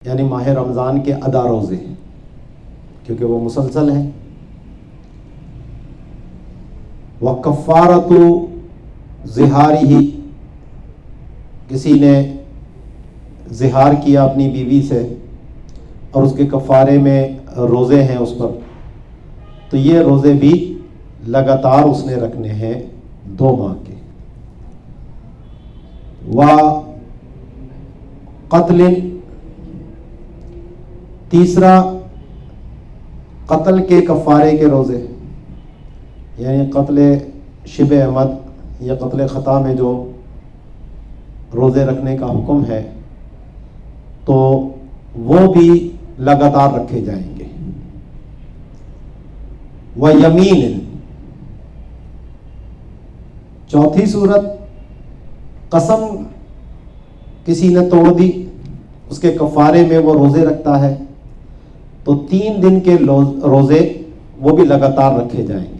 یعنی ماہ رمضان کے ادا روزے ہیں کیونکہ وہ مسلسل ہیں. وَكَفَّارَةُ ظِہَارِهِ، کسی نے زہار کیا اپنی بیوی سے اور اس کے کفارے میں روزے ہیں اس پر، تو یہ روزے بھی لگاتار اس نے رکھنے ہیں 2 ماہ کے. وَقَتْلٍ، تیسرا قتل کے کفارے کے روزے، یعنی قتل شبہ عمد یا قتل خطا میں جو روزے رکھنے کا حکم ہے تو وہ بھی لگاتار رکھے جائیں گے. وَيَمِينٍ، چوتھی صورت قسم کسی نے توڑ دی، اس کے کفارے میں وہ روزے رکھتا ہے تو 3 دن کے روزے وہ بھی لگاتار رکھے جائیں گے.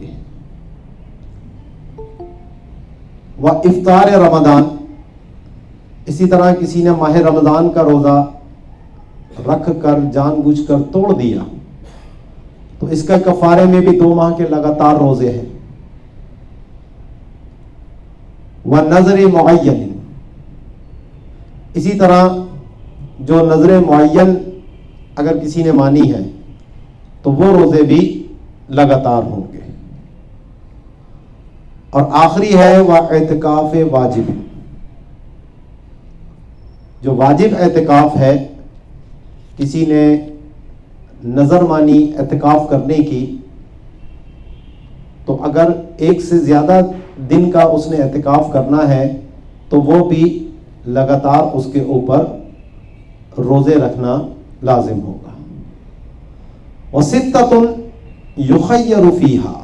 وَإِفْطَارِ رمضان، اسی طرح کسی نے ماہ رمضان کا روزہ رکھ کر جان بوجھ کر توڑ دیا تو اس کا کفارے میں بھی 2 ماہ کے لگاتار روزے ہیں. وَنَذْرِ مُعَيَّنٍ، اسی طرح جو نظر معین اگر کسی نے مانی ہے تو وہ روزے بھی لگاتار ہوں گے. اور آخری ہے اعتکاف واجب، جو واجب اعتکاف ہے، کسی نے نظر مانی اعتکاف کرنے کی تو اگر 1 سے زیادہ دن کا اس نے اعتکاف کرنا ہے تو وہ بھی لگاتار اس کے اوپر روزے رکھنا لازم ہوگا. وَسِتَّةٌ يُخَيَّرُ فِيهَا،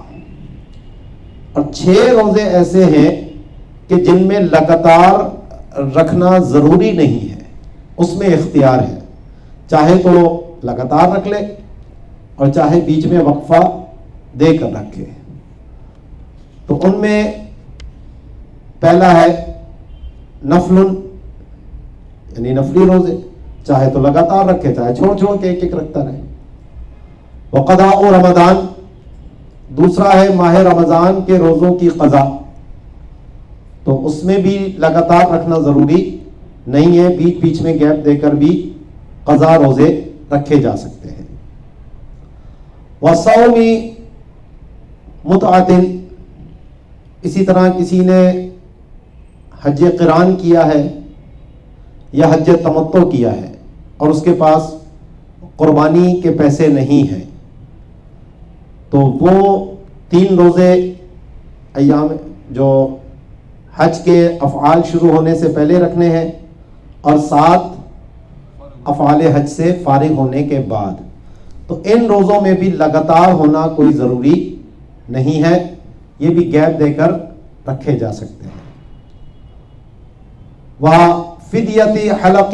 اور 6 روزے ایسے ہیں کہ جن میں لگاتار رکھنا ضروری نہیں ہے، اس میں اختیار ہے، چاہے تو لگاتار رکھ لے اور چاہے بیچ میں وقفہ دے کر رکھے. تو ان میں پہلا ہے نفل، یعنی نفلی روزے، چاہے تو لگاتار رکھے چاہے چھوڑ کے ایک رکھتا رہے. وقضاء رمضان، دوسرا ہے ماہ رمضان کے روزوں کی قضا، تو اس میں بھی لگاتار رکھنا ضروری نہیں ہے، بیچ بیچ میں گیپ دے کر بھی قضا روزے رکھے جا سکتے ہیں. وصوم متعۃ، اسی طرح کسی نے حج قران کیا ہے یا حج تمتع کیا ہے اور اس کے پاس قربانی کے پیسے نہیں ہیں تو وہ 3 روزے ایام جو حج کے افعال شروع ہونے سے پہلے رکھنے ہیں اور 7 افعال حج سے فارغ ہونے کے بعد. تو ان روزوں میں بھی لگاتار ہونا کوئی ضروری نہیں ہے، یہ بھی گیپ دے کر رکھے جا سکتے ہیں. وَفِدْيَةِ حَلَقٍ،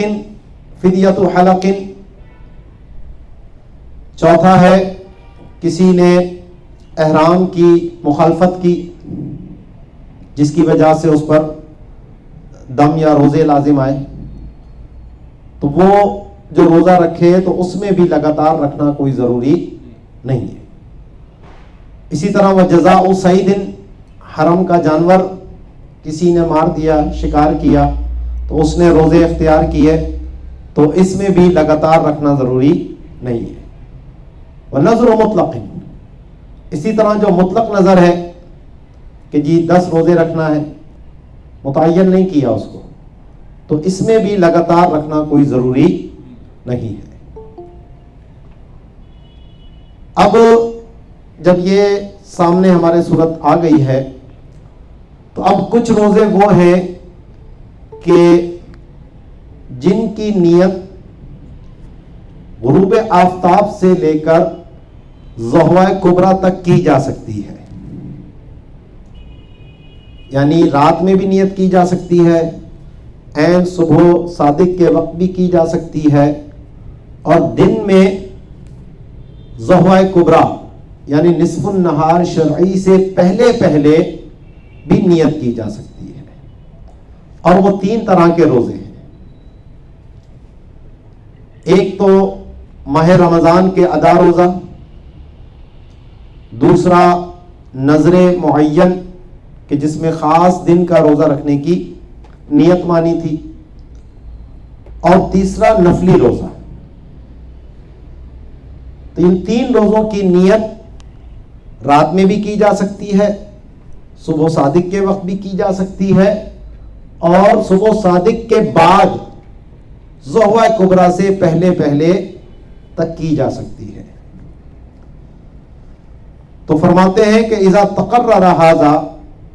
چوتھا ہے کسی نے احرام کی مخالفت کی جس کی وجہ سے اس پر دم یا روزے لازم آئے تو وہ جو روزہ رکھے تو اس میں بھی لگاتار رکھنا کوئی ضروری نہیں ہے. اسی طرح وہ جزاء صید، حرم کا جانور کسی نے مار دیا، شکار کیا تو اس نے روزے اختیار کیے تو اس میں بھی لگاتار رکھنا ضروری نہیں ہے. ونظر مطلق، اسی طرح جو مطلق نظر ہے کہ جی 10 روزے رکھنا ہے، متعین نہیں کیا اس کو، تو اس میں بھی لگاتار رکھنا کوئی ضروری نہیں ہے. اب جب یہ سامنے ہمارے صورت آ گئی ہے تو اب کچھ روزے وہ ہیں کہ جن کی نیت غروب آفتاب سے لے کر ضحوہ کبریٰ تک کی جا سکتی ہے، یعنی رات میں بھی نیت کی جا سکتی ہے، عین صبح صادق کے وقت بھی کی جا سکتی ہے، اور دن میں ضحوہ کبریٰ یعنی نصف النہار شرعی سے پہلے بھی نیت کی جا سکتی ہے. اور وہ 3 طرح کے روزے ہیں. ایک تو ماہ رمضان کے ادا روزہ، دوسرا نظر معین کہ جس میں خاص دن کا روزہ رکھنے کی نیت مانی تھی، اور تیسرا نفلی روزہ۔ تو ان 3 روزوں کی نیت رات میں بھی کی جا سکتی ہے، صبح صادق کے وقت بھی کی جا سکتی ہے، اور صبح صادق کے بعد ضحوہ کبریٰ سے پہلے تک کی جا سکتی ہے۔ تو فرماتے ہیں کہ اذا تقرر ھذا،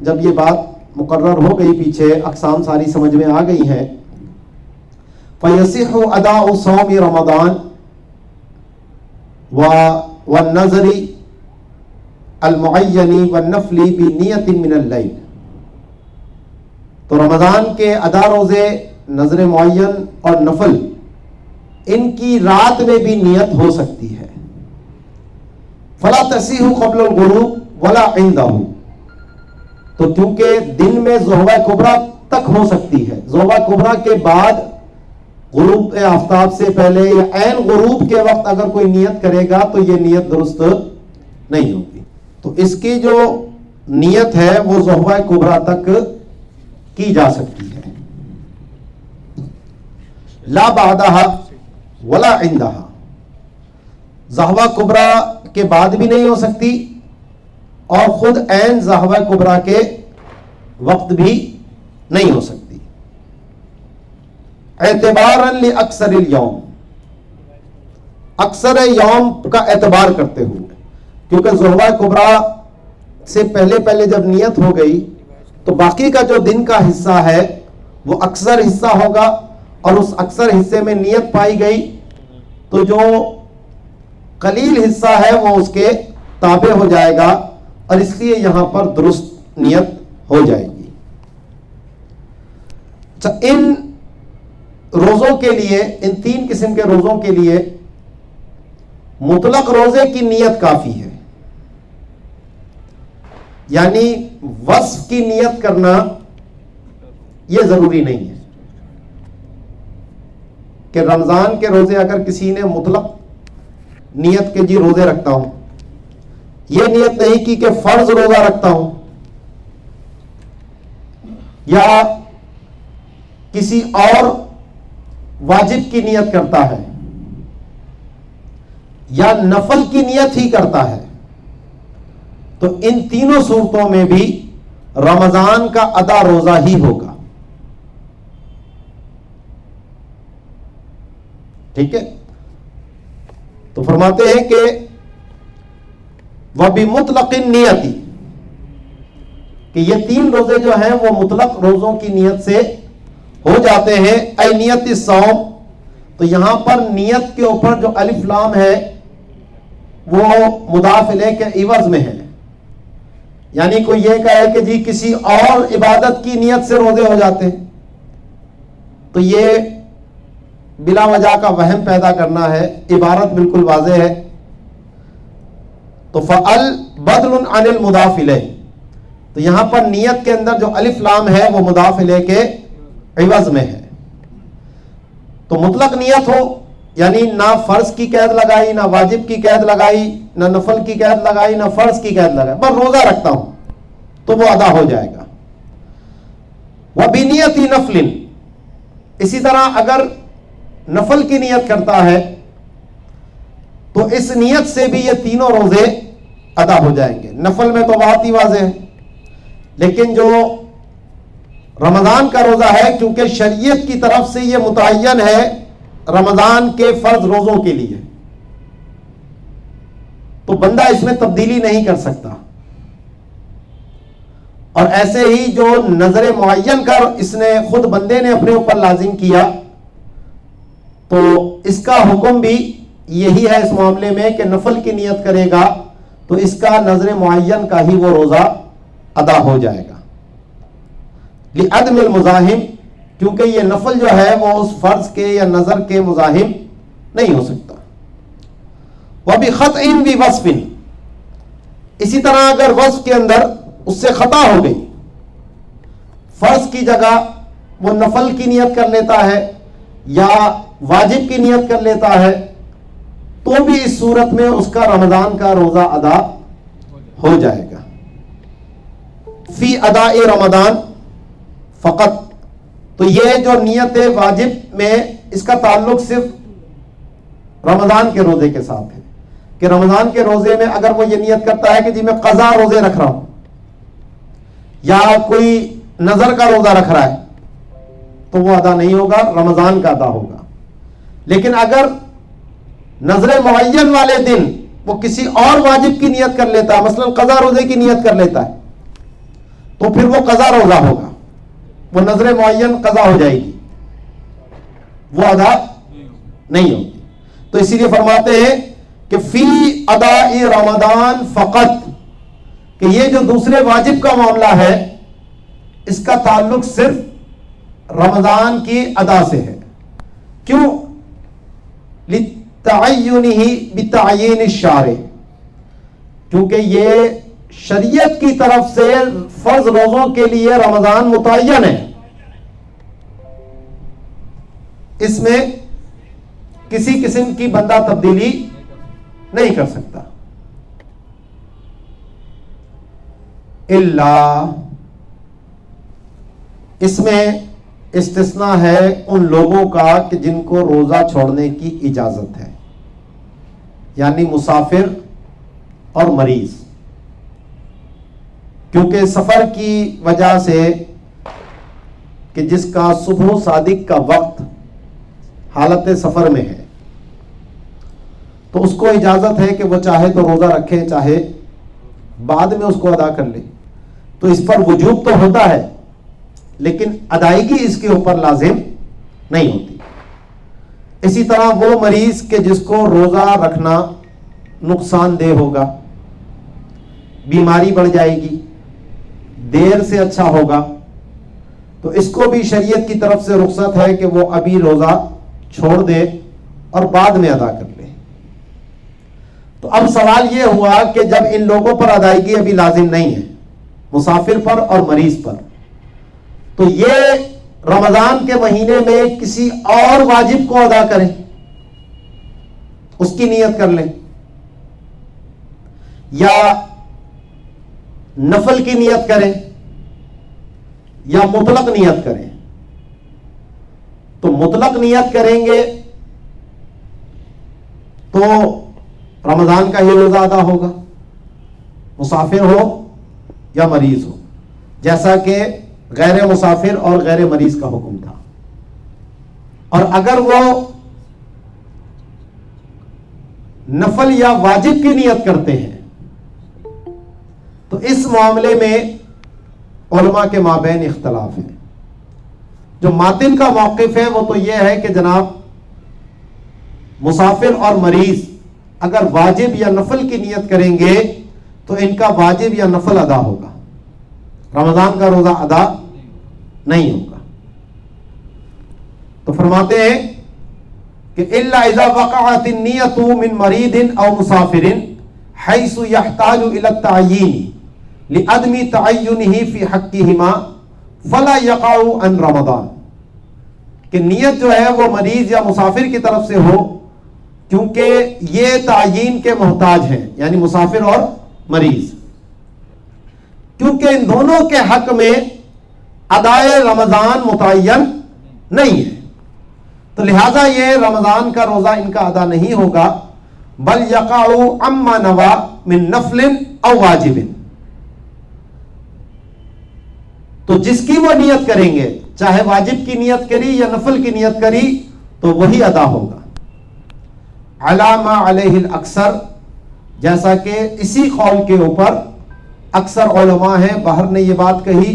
جب یہ بات مقرر ہو گئی، پیچھے اقسام ساری سمجھ میں آ گئی ہیں، فَيَصِحُ أَدَاءُ صَوْمِ رَمَضَانَ وَالنَّذْرِ الْمُعَيَّنِ وَالنَّفْلِ بِنِيَّةٍ مِّنَ اللَّيْلِ۔ تو رمضان کے ادا روزے، نظر معین اور نفل، ان کی رات میں بھی نیت ہو سکتی ہے۔ فلا تصیح قبل الغروب ولا عندہ، تو کیونکہ دن میں ضحوہ کبریٰ تک ہو سکتی ہے، ضحوہ کبریٰ کے بعد غروب آفتاب سے پہلے یا عین غروب کے وقت اگر کوئی نیت کرے گا تو یہ نیت درست نہیں ہوگی۔ تو اس کی جو نیت ہے وہ ضحوہ کبریٰ تک کی جا سکتی ہے، لا بعدہا ولا عندہا، ضحوہ کبریٰ کے بعد بھی نہیں ہو سکتی اور خود عین ضحوہ کبریٰ کے وقت بھی نہیں ہو سکتی۔ اعتباراً لاکثر الیوم، اکثر یوم کا اعتبار کرتے ہوئے، کیونکہ ضحوہ کبریٰ سے پہلے جب نیت ہو گئی تو باقی کا جو دن کا حصہ ہے وہ اکثر حصہ ہوگا، اور اس اکثر حصے میں نیت پائی گئی تو جو قلیل حصہ ہے وہ اس کے تابع ہو جائے گا، اور اس لیے یہاں پر درست نیت ہو جائے گی۔ اچھا، ان روزوں کے لیے، ان 3 قسم کے روزوں کے لیے مطلق روزے کی نیت کافی ہے، یعنی وصف کی نیت کرنا یہ ضروری نہیں ہے کہ رمضان کے روزے اگر کسی نے مطلق نیت کے جی روزے رکھتا ہوں، یہ نیت نہیں کی کہ فرض روزہ رکھتا ہوں، یا کسی اور واجب کی نیت کرتا ہے، یا نفل کی نیت ہی کرتا ہے، تو ان تینوں صورتوں میں بھی رمضان کا ادا روزہ ہی ہوگا۔ ٹھیک ہے، تو فرماتے ہیں کہ وَبِمُطْلَقِ النِّيَّةِ، کہ یہ 3 روزے جو ہیں وہ مطلق روزوں کی نیت سے ہو جاتے ہیں۔ اے نیت الصوم، تو یہاں پر نیت کے اوپر جو الف لام ہے وہ مضاف الیہ کے عوض میں ہے، یعنی کوئی یہ کہے کہ جی کسی اور عبادت کی نیت سے روزے ہو جاتے ہیں، تو یہ بلا وجہ کا وہم پیدا کرنا ہے، عبارت بالکل واضح ہے۔ تو فعل بدل عن المضاف الیہ، تو یہاں پر نیت کے اندر جو الف لام ہے وہ مضاف الیہ کے عوض میں ہے۔ تو مطلق نیت ہو، یعنی نہ فرض کی قید لگائی، نہ واجب کی قید لگائی، نہ نفل کی قید لگائی، نہ فرض کی قید لگائی، بس روزہ رکھتا ہوں تو وہ ادا ہو جائے گا۔ وَبِنِيَّةِ نَفْلٍ، اسی طرح اگر نفل کی نیت کرتا ہے تو اس نیت سے بھی یہ تینوں روزے ادا ہو جائیں گے۔ نفل میں تو بہت ہی واضح ہے، لیکن جو رمضان کا روزہ ہے، کیونکہ شریعت کی طرف سے یہ متعین ہے رمضان کے فرض روزوں کے لیے، تو بندہ اس میں تبدیلی نہیں کر سکتا، اور ایسے ہی جو نظر معین کر اس نے خود بندے نے اپنے اوپر لازم کیا، تو اس کا حکم بھی یہی ہے اس معاملے میں کہ نفل کی نیت کرے گا تو اس کا نظر معین کا ہی وہ روزہ ادا ہو جائے گا۔ لعدم المزاحم، کیونکہ یہ نفل جو ہے وہ اس فرض کے یا نظر کے مزاحم نہیں ہو سکتا۔ وبخطئ بوصف، اسی طرح اگر وصف کے اندر اس سے خطا ہو گئی، فرض کی جگہ وہ نفل کی نیت کر لیتا ہے یا واجب کی نیت کر لیتا ہے تو بھی اس صورت میں اس کا رمضان کا روزہ ادا ہو جائے گا. فی اداء رمضان فقط. تو یہ جو نیت واجب میں اس کا تعلق صرف رمضان کے روزے کے ساتھ ہے کہ رمضان کے روزے میں اگر وہ یہ نیت کرتا ہے کہ جی میں قضا روزے رکھ رہا ہوں یا کوئی نظر کا روزہ رکھ رہا ہے تو وہ ادا نہیں ہوگا, رمضان کا ادا ہوگا. لیکن اگر نظر معین والے دن وہ کسی اور واجب کی نیت کر لیتا ہے, مثلا قضا روزے کی نیت کر لیتا ہے, تو پھر وہ قضا روزہ ہوگا, وہ نظر معین قضا ہو جائے گی, وہ ادا نہیں ہوگی. تو اسی لیے فرماتے ہیں کہ فی اداء رمضان فقط, کہ یہ جو دوسرے واجب کا معاملہ ہے اس کا تعلق صرف رمضان کی ادا سے ہے. کیوں؟ لِتَعَيُّنِهِ بِتَعْيِينِ الشَّارِعِ, کیونکہ یہ شریعت کی طرف سے فرض روزوں کے لیے رمضان متعین ہے, اس میں کسی قسم کی بندہ تبدیلی نہیں کر سکتا. الا, اس میں استثناء ہے ان لوگوں کا کہ جن کو روزہ چھوڑنے کی اجازت ہے, یعنی مسافر اور مریض. کیونکہ سفر کی وجہ سے کہ جس کا صبح صادق کا وقت حالت سفر میں ہے تو اس کو اجازت ہے کہ وہ چاہے تو روزہ رکھے, چاہے بعد میں اس کو ادا کر لے. تو اس پر وجوب تو ہوتا ہے لیکن ادائیگی اس کے اوپر لازم نہیں ہوتی. اسی طرح وہ مریض کہ جس کو روزہ رکھنا نقصان دہ ہوگا, بیماری بڑھ جائے گی, دیر سے اچھا ہوگا, تو اس کو بھی شریعت کی طرف سے رخصت ہے کہ وہ ابھی روزہ چھوڑ دے اور بعد میں ادا کر لے. تو اب سوال یہ ہوا کہ جب ان لوگوں پر ادائیگی ابھی لازم نہیں ہے, مسافر پر اور مریض پر, تو یہ رمضان کے مہینے میں کسی اور واجب کو ادا کریں, اس کی نیت کر لیں, یا نفل کی نیت کریں, یا مطلق نیت کریں. تو مطلق نیت کریں گے تو رمضان کا یہ روزہ ادا ہوگا, مسافر ہو یا مریض ہو, جیسا کہ غیر مسافر اور غیر مریض کا حکم تھا. اور اگر وہ نفل یا واجب کی نیت کرتے ہیں تو اس معاملے میں علماء کے مابین اختلاف ہے. جو ماتن کا موقف ہے وہ تو یہ ہے کہ جناب مسافر اور مریض اگر واجب یا نفل کی نیت کریں گے تو ان کا واجب یا نفل ادا ہوگا, رمضان کا روزہ ادا نہیں ہوگا. تو فرماتے ہیں کہ الا اذا وقعت النیت من مرید او مسافر حيث يحتاج الى التعیین لعدم تعینہ فی حقہما فلا یقع عن رمضان, کہ نیت جو ہے وہ مریض یا مسافر کی طرف سے ہو کیونکہ یہ تعیین کے محتاج ہیں, یعنی مسافر اور مریض, کیونکہ ان دونوں کے حق میں ادائے رمضان متعین نہیں ہے, تو لہذا یہ رمضان کا روزہ ان کا ادا نہیں ہوگا. بل یقع عما نوا من نفل او واجب, تو جس کی وہ نیت کریں گے, چاہے واجب کی نیت کری یا نفل کی نیت کری, تو وہی ادا ہوگا. علی ما علیہ الاکثر, جیسا کہ اسی قول کے اوپر اکثر علماء ہیں, باہر نے یہ بات کہی,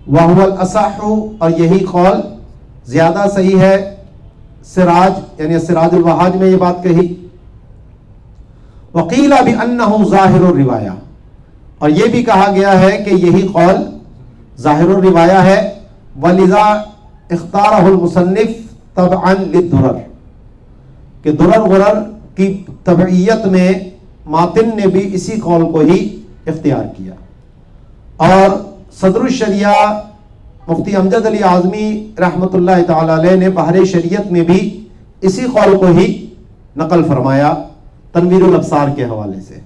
وَهُوَ الْأَصَحُّ, اور یہی قول زیادہ صحیح ہے. سراج یعنی سراج الوہاج میں یہ بات کہی. وَقِيلَ بِأَنَّهُ ظَاهِرُ الرِّوَایَہ, اور یہ بھی کہا گیا ہے کہ یہی قول ظاہر الروایہ ہے. وَلِذَا اخْتَارَهُ الْمُصَنِّفُ تَبْعًا لِلدُّرَرِ, کہ درر غرر کی تبعیت میں ماتن نے بھی اسی قول کو ہی اختیار کیا. اور صدر الشریعہ مفتی امجد علی اعظمی رحمۃ اللہ تعالی علیہ نے بحر شریعت میں بھی اسی قول کو ہی نقل فرمایا تنویر الابصار کے حوالے سے.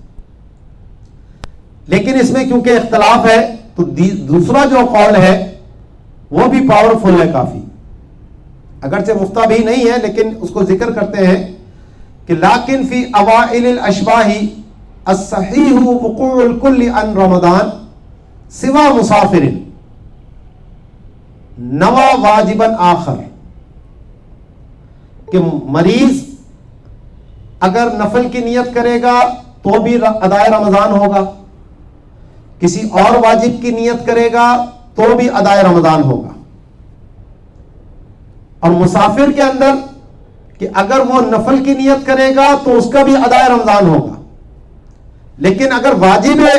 لیکن اس میں کیونکہ اختلاف ہے تو دوسرا جو قول ہے وہ بھی پاورفل ہے کافی، اگرچہ مفتہ بھی نہیں ہے لیکن اس کو ذکر کرتے ہیں کہ لیکن فی اوائل الاشباہ الصحیح وقوع الکل عن رمضان سوا مسافر نوى واجبا آخر، کہ مریض اگر نفل کی نیت کرے گا تو بھی ادائے رمضان ہوگا، کسی اور واجب کی نیت کرے گا تو بھی ادائے رمضان ہوگا. اور مسافر کے اندر کہ اگر وہ نفل کی نیت کرے گا تو اس کا بھی ادائے رمضان ہوگا، لیکن اگر واجب ہے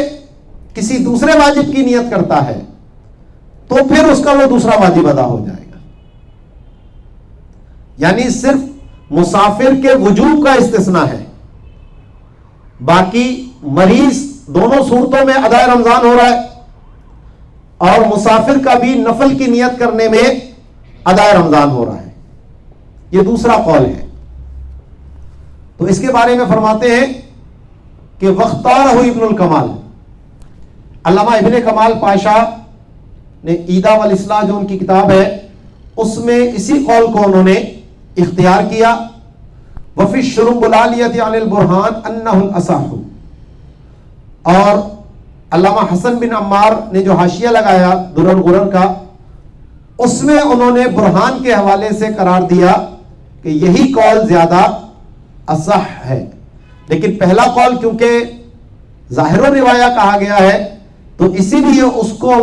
کسی دوسرے واجب کی نیت کرتا ہے تو پھر اس کا وہ دوسرا واجب ادا ہو جائے گا. یعنی صرف مسافر کے وجوب کا استثناء ہے، باقی مریض دونوں صورتوں میں ادائے رمضان ہو رہا ہے اور مسافر کا بھی نفل کی نیت کرنے میں ادائے رمضان ہو رہا ہے. یہ دوسرا قول ہے. تو اس کے بارے میں فرماتے ہیں کہ واختارہ ابن الکمال، علامہ ابن کمال پاشا نے ایدا والاصلاح جو ان کی کتاب ہے اس میں اسی قول کو انہوں نے اختیار کیا. وفی الشرمبلالیۃ عن البرہان انہ الاصح، اور علامہ حسن بن عمار نے جو حاشیہ لگایا در الغرر کا اس میں انہوں نے برہان کے حوالے سے قرار دیا کہ یہی قول زیادہ اصح ہے. لیکن پہلا قول کیونکہ ظاہر الروایہ کہا گیا ہے تو اسی لیے اس کو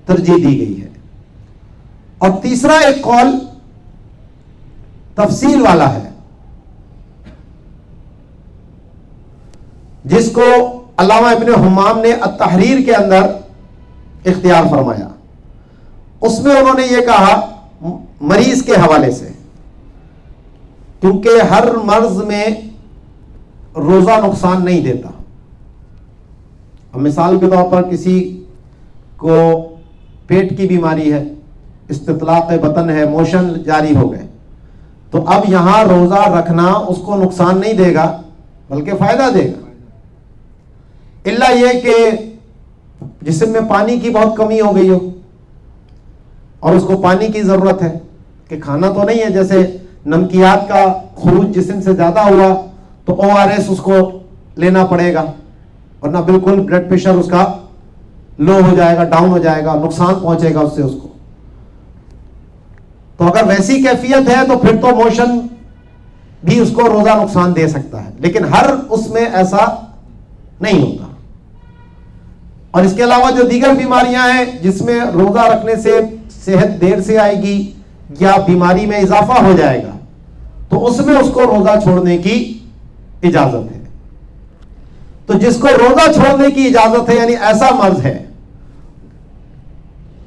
ترجیح دی گئی ہے. اور تیسرا ایک قول تفصیل والا ہے جس کو علامہ ابن حمام نے التحریر کے اندر اختیار فرمایا. اس میں انہوں نے یہ کہا مریض کے حوالے سے، کیونکہ ہر مرض میں روزہ نقصان نہیں دیتا. اب مثال کے طور پر کسی کو پیٹ کی بیماری ہے، استطلاق بطن ہے، موشن جاری ہو گئے، تو اب یہاں روزہ رکھنا اس کو نقصان نہیں دے گا بلکہ فائدہ دے گا، الا یہ کہ جسم میں پانی کی بہت کمی ہو گئی ہو اور اس کو پانی کی ضرورت ہے، کہ کھانا تو نہیں ہے، جیسے نمکیات کا خروج جسم سے زیادہ ہوا تو ORS اس کو لینا پڑے گا ورنہ بالکل بلڈ پریشر اس کا لو ہو جائے گا، ڈاؤن ہو جائے گا، نقصان پہنچے گا اس سے اس کو. تو اگر ویسی کیفیت ہے تو پھر تو موشن بھی اس کو روزہ نقصان دے سکتا ہے، لیکن ہر اس میں ایسا نہیں ہوتا. اور اس کے علاوہ جو دیگر بیماریاں ہیں جس میں روزہ رکھنے سے صحت دیر سے آئے گی یا بیماری میں اضافہ ہو جائے گا تو اس میں اس کو روزہ چھوڑنے کی اجازت ہے. تو جس کو روزہ چھوڑنے کی اجازت ہے یعنی ایسا مرض ہے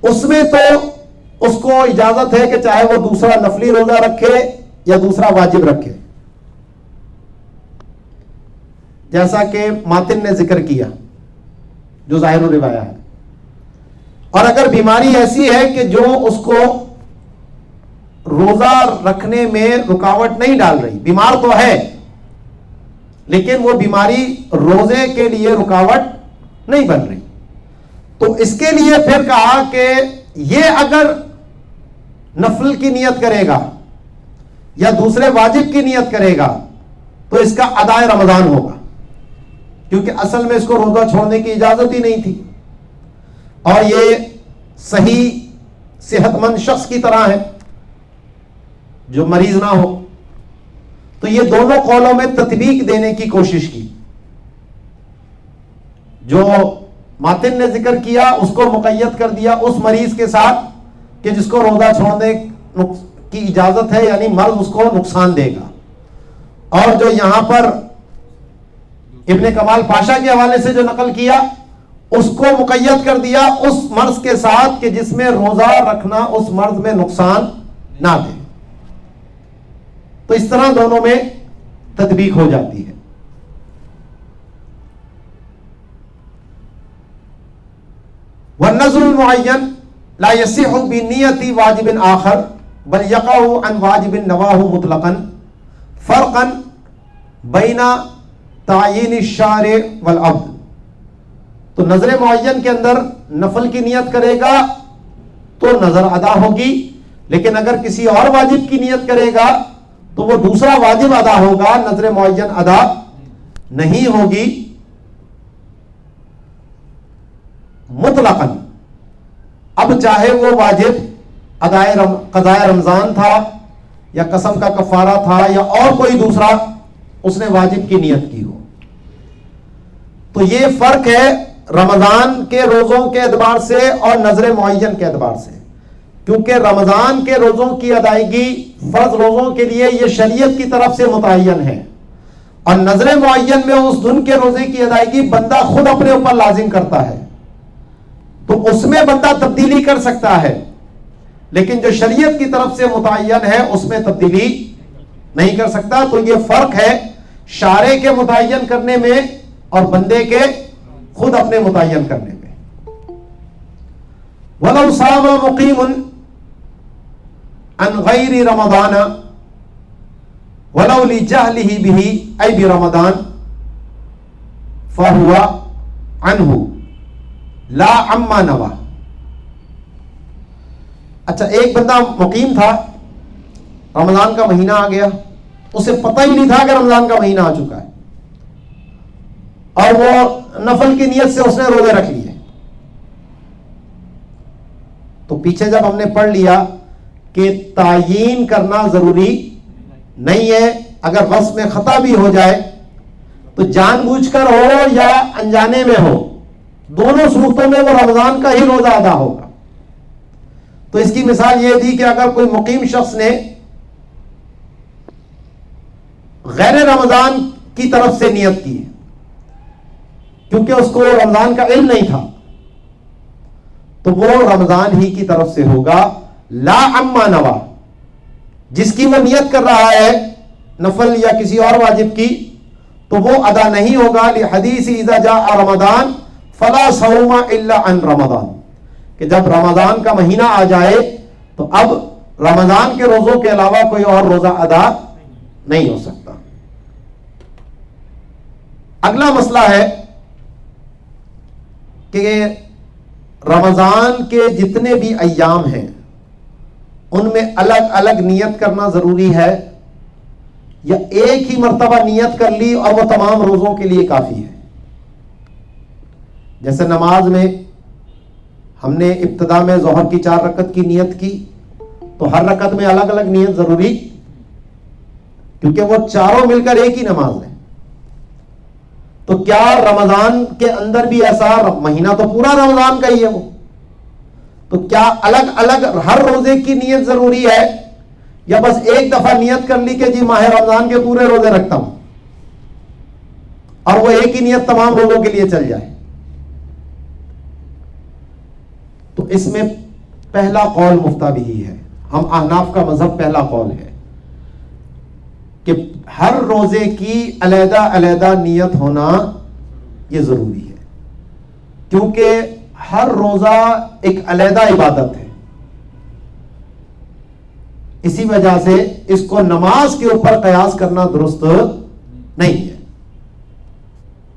اس میں تو اس کو اجازت ہے کہ چاہے وہ دوسرا نفلی روزہ رکھے یا دوسرا واجب رکھے، جیسا کہ ماتن نے ذکر کیا جو ظاہر الروایہ ہے. اور اگر بیماری ایسی ہے کہ جو اس کو روزہ رکھنے میں رکاوٹ نہیں ڈال رہی، بیمار تو ہے لیکن وہ بیماری روزے کے لیے رکاوٹ نہیں بن رہی، تو اس کے لیے پھر کہا کہ یہ اگر نفل کی نیت کرے گا یا دوسرے واجب کی نیت کرے گا تو اس کا ادائے رمضان ہوگا، کیونکہ اصل میں اس کو روزہ چھوڑنے کی اجازت ہی نہیں تھی اور یہ صحیح صحت مند شخص کی طرح ہے جو مریض نہ ہو. تو یہ دونوں قولوں میں تطبیق دینے کی کوشش کی. جو ماتن نے ذکر کیا اس کو مقید کر دیا اس مریض کے ساتھ کہ جس کو روزہ چھوڑنے کی اجازت ہے، یعنی مرض اس کو نقصان دے گا. اور جو یہاں پر ابن کمال پاشا کے حوالے سے جو نقل کیا اس کو مقید کر دیا اس مرض کے ساتھ کہ جس میں روزہ رکھنا اس مرض میں نقصان نہ دے. تو اس طرح دونوں میں تطبیق ہو جاتی ہے. والنذر المعین لا یصح بنیت واجب آخر بل یقع عن واجب نواہ مطلقا فرقا بین تعیین الشارع والعبد. تو نظر معین کے اندر نفل کی نیت کرے گا تو نظر ادا ہوگی، لیکن اگر کسی اور واجب کی نیت کرے گا تو وہ دوسرا واجب ادا ہوگا، نظر معین ادا نہیں ہوگی. مطلقاً، اب چاہے وہ واجب قضاء رمضان تھا یا قسم کا کفارہ تھا یا اور کوئی دوسرا اس نے واجب کی نیت کی ہو. تو یہ فرق ہے رمضان کے روزوں کے اعتبار سے اور نظر معین کے اعتبار سے، کیونکہ رمضان کے روزوں کی ادائیگی فرض روزوں کے لیے یہ شریعت کی طرف سے متعین ہے، اور نظر معین میں اس دن کے روزے کی ادائیگی بندہ خود اپنے اوپر لازم کرتا ہے، تو اس میں بندہ تبدیلی کر سکتا ہے، لیکن جو شریعت کی طرف سے متعین ہے اس میں تبدیلی نہیں کر سکتا. تو یہ فرق ہے شارع کے متعین کرنے میں اور بندے کے خود اپنے متعین کرنے میں. وَلَوْ صَامَ مُقِيمٌ عَنْ غَيْرِ رَمَضَانَ وَلَوْ لِجَهْلِهِ بِهِ أَيْ بِرَمَضَانَ فَهُوَ عَنْهُ لَا عَمَّا نَوَى. اچھا، ایک بندہ مقیم تھا، رمضان کا مہینہ آ گیا، اسے پتہ ہی نہیں تھا کہ رمضان کا مہینہ آ چکا ہے، اور وہ نفل کی نیت سے اس نے روزے رکھ لیے. تو پیچھے جب ہم نے پڑھ لیا کہ تعیین کرنا ضروری نہیں ہے، اگر وصف میں خطا بھی ہو جائے تو جان بوجھ کر ہو یا انجانے میں ہو، دونوں صورتوں میں وہ رمضان کا ہی روزہ ادا ہوگا. تو اس کی مثال یہ تھی کہ اگر کوئی مقیم شخص نے غیر رمضان کی طرف سے نیت کی، کیونکہ اس کو رمضان کا علم نہیں تھا، تو وہ رمضان ہی کی طرف سے ہوگا. لا عما نوا، جس کی وہ نیت کر رہا ہے نفل یا کسی اور واجب کی، تو وہ ادا نہیں ہوگا. لحدیث اذا جاء رمضان فلا صوم الا عن رمضان، کہ جب رمضان کا مہینہ آ جائے تو اب رمضان کے روزوں کے علاوہ کوئی اور روزہ ادا نہیں ہو سکتا. اگلا مسئلہ ہے کہ رمضان کے جتنے بھی ایام ہیں ان میں الگ الگ نیت کرنا ضروری ہے، یا ایک ہی مرتبہ نیت کر لی اور وہ تمام روزوں کے لیے کافی ہے. جیسے نماز میں ہم نے ابتدا میں ظہر کی 4 رکعت کی نیت کی، تو ہر رکعت میں الگ الگ نیت ضروری، کیونکہ وہ چاروں مل کر ایک ہی نماز ہے. تو کیا رمضان کے اندر بھی ایسا، مہینہ تو پورا رمضان کا ہی ہے وہ، تو کیا الگ الگ ہر روزے کی نیت ضروری ہے، یا بس ایک دفعہ نیت کر لی کہ جی ماہ رمضان کے پورے روزے رکھتا ہوں، اور وہ ایک ہی نیت تمام روزوں کے لیے چل جائے؟ تو اس میں پہلا قول مفتہ بھی ہے، ہم احناف کا مذہب پہلا قول ہے کہ ہر روزے کی علیحدہ علیحدہ نیت ہونا یہ ضروری ہے، کیونکہ ہر روزہ ایک علیحدہ عبادت ہے. اسی وجہ سے اس کو نماز کے اوپر قیاس کرنا درست نہیں ہے،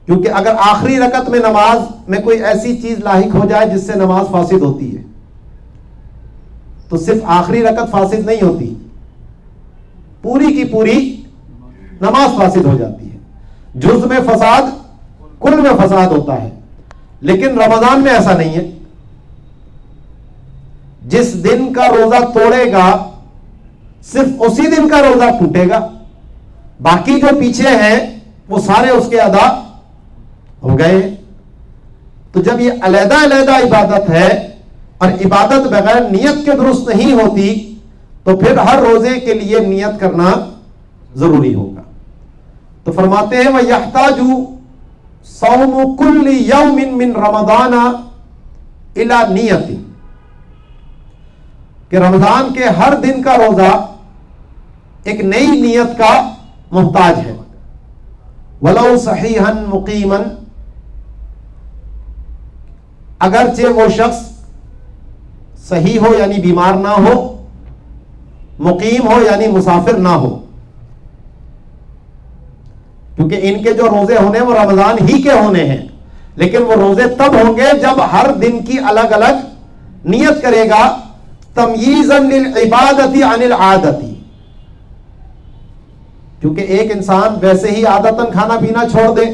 کیونکہ اگر آخری رکعت میں نماز میں کوئی ایسی چیز لاحق ہو جائے جس سے نماز فاسد ہوتی ہے، تو صرف آخری رکعت فاسد نہیں ہوتی، پوری کی پوری نماز فاسد ہو جاتی ہے. جز میں فساد کل میں فساد ہوتا ہے، لیکن رمضان میں ایسا نہیں ہے. جس دن کا روزہ توڑے گا صرف اسی دن کا روزہ ٹوٹے گا، باقی جو پیچھے ہیں وہ سارے اس کے ادا ہو گئے. تو جب یہ علیحدہ علیحدہ عبادت ہے اور عبادت بغیر نیت کے درست نہیں ہوتی، تو پھر ہر روزے کے لیے نیت کرنا ضروری ہوگا. تو فرماتے ہیں وَيَحْتَاجُ صَوْمُ كُلِّ يَوْمٍ مِّن رَمَضَانَ إِلَى نِيَّةٍ، کہ رمضان کے ہر دن کا روزہ ایک نئی نیت کا محتاج ہے. وَلَوْ صَحِيحًا مُقِيمًا، اگرچہ وہ شخص صحیح ہو یعنی بیمار نہ ہو، مقیم ہو یعنی مسافر نہ ہو، کیونکہ ان کے جو روزے ہونے وہ رمضان ہی کے ہونے ہیں، لیکن وہ روزے تب ہوں گے جب ہر دن کی الگ الگ نیت کرے گا، تمییزا للعبادت عن العادت، کیونکہ ایک انسان ویسے ہی عادتاً کھانا پینا چھوڑ دے،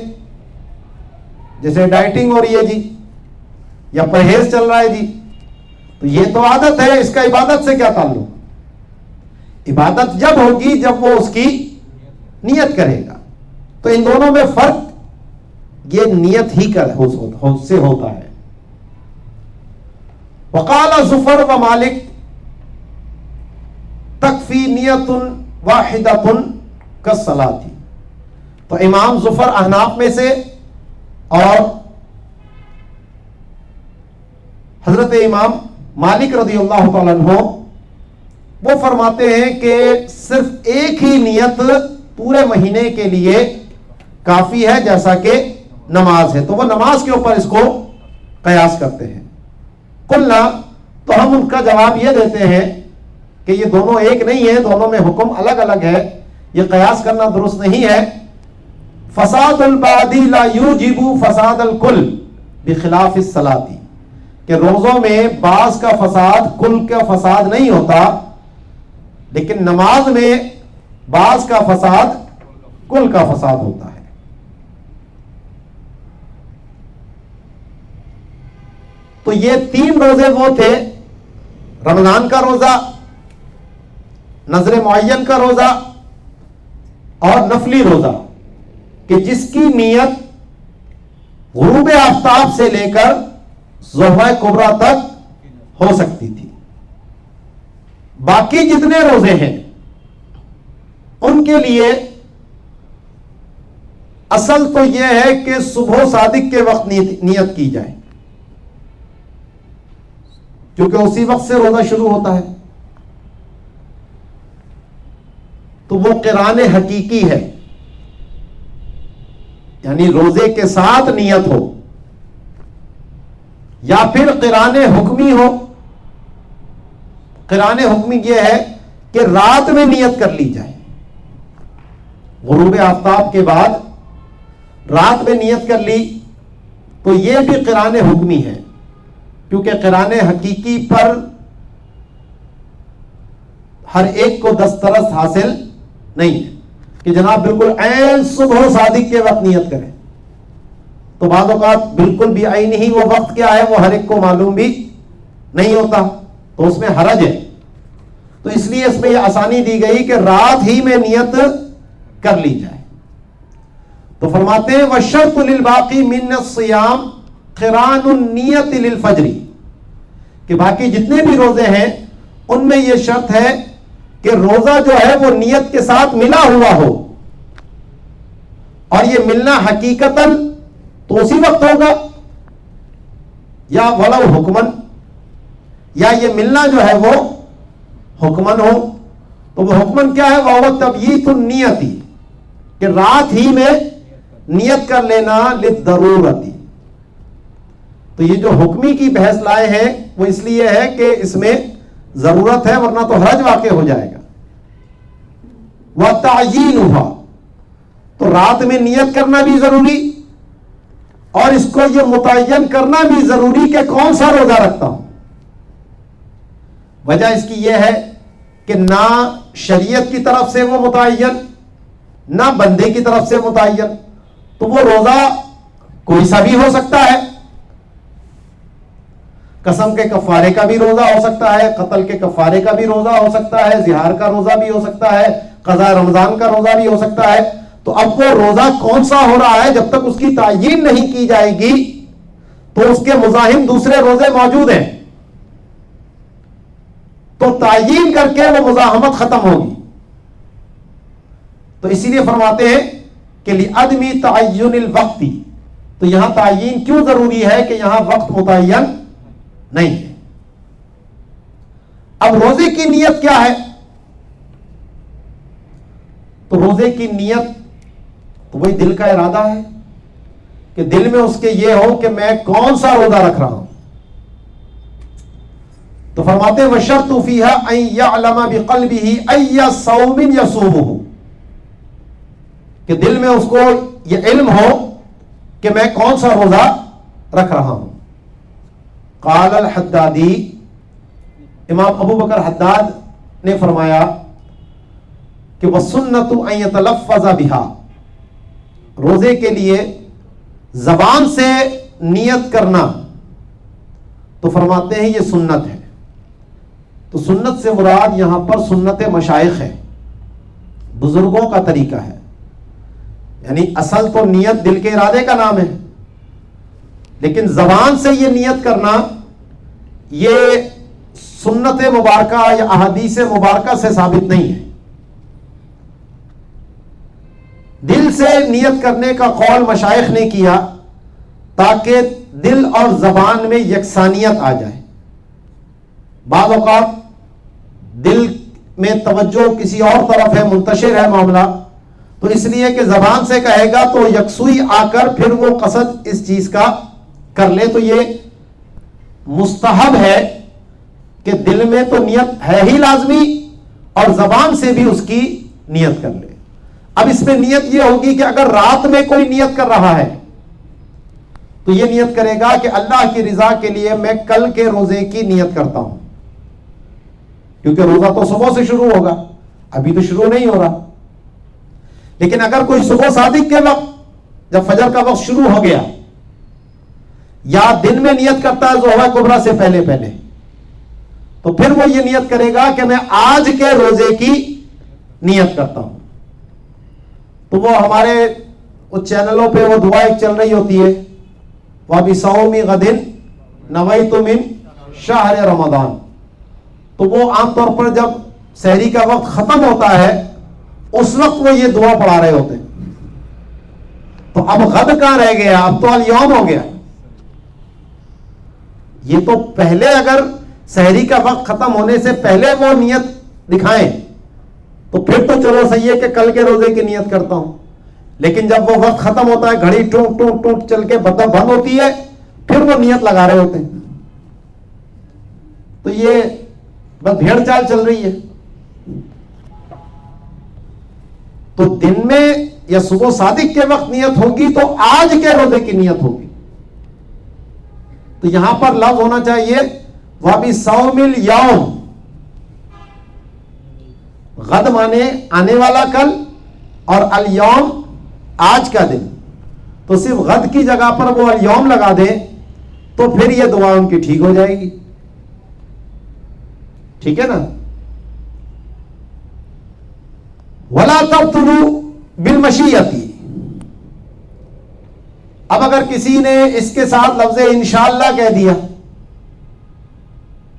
جیسے ڈائٹنگ ہو رہی ہے جی، یا پرہیز چل رہا ہے جی، تو یہ تو عادت ہے، اس کا عبادت سے کیا تعلق؟ عبادت جب ہوگی جب وہ اس کی نیت کرے گا، تو ان دونوں میں فرق یہ نیت ہی سے ہوتا ہے۔ وقال زفر و مالک تکفی نیت واحدۃ کالصلاۃ، تو امام زفر احناف میں سے اور حضرت امام مالک رضی اللہ تعالیٰ عنہ وہ فرماتے ہیں کہ صرف ایک ہی نیت پورے مہینے کے لیے کافی ہے، جیسا کہ نماز ہے، تو وہ نماز کے اوپر اس کو قیاس کرتے ہیں۔ قلنا، تو ہم ان کا جواب یہ دیتے ہیں کہ یہ دونوں ایک نہیں ہے، دونوں میں حکم الگ الگ ہے، یہ قیاس کرنا درست نہیں ہے۔ فساد البعض لا یوجب فساد الکل بخلاف الصلاۃ، کہ روزوں میں بعض کا فساد کل کا فساد نہیں ہوتا، لیکن نماز میں بعض کا فساد کل کا فساد ہوتا ہے۔ تو یہ تین روزے وہ تھے، رمضان کا روزہ، نذر معین کا روزہ اور نفلی روزہ، کہ جس کی نیت غروب آفتاب سے لے کر ضحیٰ کبریٰ تک ہو سکتی تھی۔ باقی جتنے روزے ہیں ان کے لیے اصل تو یہ ہے کہ صبح صادق کے وقت نیت کی جائے، کیونکہ اسی وقت سے روزہ شروع ہوتا ہے، تو وہ قران حقیقی ہے، یعنی روزے کے ساتھ نیت ہو، یا پھر قران حکمی ہو۔ قران حکمی یہ ہے کہ رات میں نیت کر لی جائے، غروب آفتاب کے بعد رات میں نیت کر لی، تو یہ بھی قران حکمی ہے، کیونکہ قران حقیقی پر ہر ایک کو دسترس حاصل نہیں ہے کہ جناب بالکل عین صبح صادق کے وقت نیت کریں، تو بعض اوقات بالکل بھی عین ہی وہ وقت کیا ہے وہ ہر ایک کو معلوم بھی نہیں ہوتا، تو اس میں حرج ہے۔ تو اس لیے اس میں یہ آسانی دی گئی کہ رات ہی میں نیت کر لی جائے۔ تو فرماتے ہیں وَالشَّرْطُ لِلْبَاقِي مِنَ الصِّيَامِ قِرَانُ النِّيَّةِ لِلْفَجْرِ، کہ باقی جتنے بھی روزے ہیں ان میں یہ شرط ہے کہ روزہ جو ہے وہ نیت کے ساتھ ملا ہوا ہو، اور یہ ملنا حقیقتاً تو اسی وقت ہوگا یا ولو حکمن، یا یہ ملنا جو ہے وہ حکمن ہو، تو وہ حکمن کیا ہے؟ وہ تبییت النیت، کہ رات ہی میں نیت کر لینا للضرورت۔ تو یہ جو حکمی کی بحث لائے ہیں وہ اس لیے ہے کہ اس میں ضرورت ہے، ورنہ تو حرج واقع ہو جائے گا۔ وَتَعْیِینُهَا، تو رات میں نیت کرنا بھی ضروری، اور اس کو یہ متعین کرنا بھی ضروری کہ کون سا روزہ رکھتا ہوں۔ وجہ اس کی یہ ہے کہ نہ شریعت کی طرف سے وہ متعین، نہ بندے کی طرف سے متعین، تو وہ روزہ کوئی سا بھی ہو سکتا ہے، قسم کے کفارے کا بھی روزہ ہو سکتا ہے، قتل کے کفارے کا بھی روزہ ہو سکتا ہے، زہار کا روزہ بھی ہو سکتا ہے، قضاء رمضان کا روزہ بھی ہو سکتا ہے۔ تو اب وہ روزہ کون سا ہو رہا ہے، جب تک اس کی تعیین نہیں کی جائے گی تو اس کے مزاحم دوسرے روزے موجود ہیں، تو تعیین کر کے وہ مزاحمت ختم ہوگی۔ تو اسی لیے فرماتے ہیں کہ لِعَدْمِ تَعَيُّنِ الْوَقْتِ، تو یہاں تعیین کیوں ضروری ہے کہ یہاں وقت متعین نہیں ہے۔ اب روزے کی نیت کیا ہے؟ تو روزے کی نیت تو وہی دل کا ارادہ ہے کہ دل میں اس کے یہ ہو کہ میں کون سا روزہ رکھ رہا ہوں۔ تو فرماتے وشرط فیہا ان یعلم بقلبہ ای صوم یصومہ، کہ دل میں اس کو یہ علم ہو کہ میں کون سا روزہ رکھ رہا ہوں. قال الحدادی، امام ابو بکر حداد نے فرمایا کہ وَالسُنَّةُ أَن يَتَلَفَّظَ بِهَا، روزے کے لیے زبان سے نیت کرنا تو فرماتے ہیں یہ سنت ہے. تو سنت سے مراد یہاں پر سنت مشائخ ہے، بزرگوں کا طریقہ ہے. یعنی اصل تو نیت دل کے ارادے کا نام ہے، لیکن زبان سے یہ نیت کرنا یہ سنت مبارکہ یا احادیث مبارکہ سے ثابت نہیں ہے. دل سے نیت کرنے کا قول مشائخ نے کیا تاکہ دل اور زبان میں یکسانیت آ جائے. بعض اوقات دل میں توجہ کسی اور طرف ہے، منتشر ہے معاملہ، تو اس لیے کہ زبان سے کہے گا تو یکسوئی آ کر پھر وہ قصد اس چیز کا کر لے. تو یہ مستحب ہے کہ دل میں تو نیت ہے ہی لازمی اور زبان سے بھی اس کی نیت کر لے. اب اس میں نیت یہ ہوگی کہ اگر رات میں کوئی نیت کر رہا ہے تو یہ نیت کرے گا کہ اللہ کی رضا کے لیے میں کل کے روزے کی نیت کرتا ہوں، کیونکہ روزہ تو صبح سے شروع ہوگا، ابھی تو شروع نہیں ہو رہا. لیکن اگر کوئی صبح صادق کے وقت جب فجر کا وقت شروع ہو گیا یا دن میں نیت کرتا ہے ظہر کبریٰ سے پہلے پہلے، تو پھر وہ یہ نیت کرے گا کہ میں آج کے روزے کی نیت کرتا ہوں. تو وہ ہمارے اس چینلوں پہ وہ دعا ایک چل رہی ہوتی ہے، وَبِصَوْمِ غَدٍ نَوَيْتُ مِن شَهْرِ رَمَضان. تو وہ عام طور پر جب سحری کا وقت ختم ہوتا ہے اس وقت وہ یہ دعا پڑھا رہے ہوتے ہیں. تو اب غد کہاں رہ گیا، اب تو الیوم ہو گیا. یہ تو پہلے اگر سحری کا وقت ختم ہونے سے پہلے وہ نیت دکھائیں تو پھر تو چلو صحیح ہے کہ کل کے روزے کی نیت کرتا ہوں. لیکن جب وہ وقت ختم ہوتا ہے، گھڑی ٹوٹ ٹوٹ ٹوٹ چل کے بند ہوتی ہے، پھر وہ نیت لگا رہے ہوتے ہیں. تو یہ بس بھیڑ چال چل رہی ہے. تو دن میں یا صبح صادق کے وقت نیت ہوگی تو آج کے روزے کی نیت ہوگی. تو یہاں پر لفظ ہونا چاہیے وَبِصَوْمِ الْيَوْمِ، غد مانے آنے والا کل اور الیوم آج کا دن. تو صرف غد کی جگہ پر وہ الیوم لگا دے تو پھر یہ دعا ان کی ٹھیک ہو جائے گی. ٹھیک ہے نا. وَلَا تَبْطُلُوا بِالْمَشِيَّةِ. اب اگر کسی نے اس کے ساتھ لفظ انشاءاللہ کہہ دیا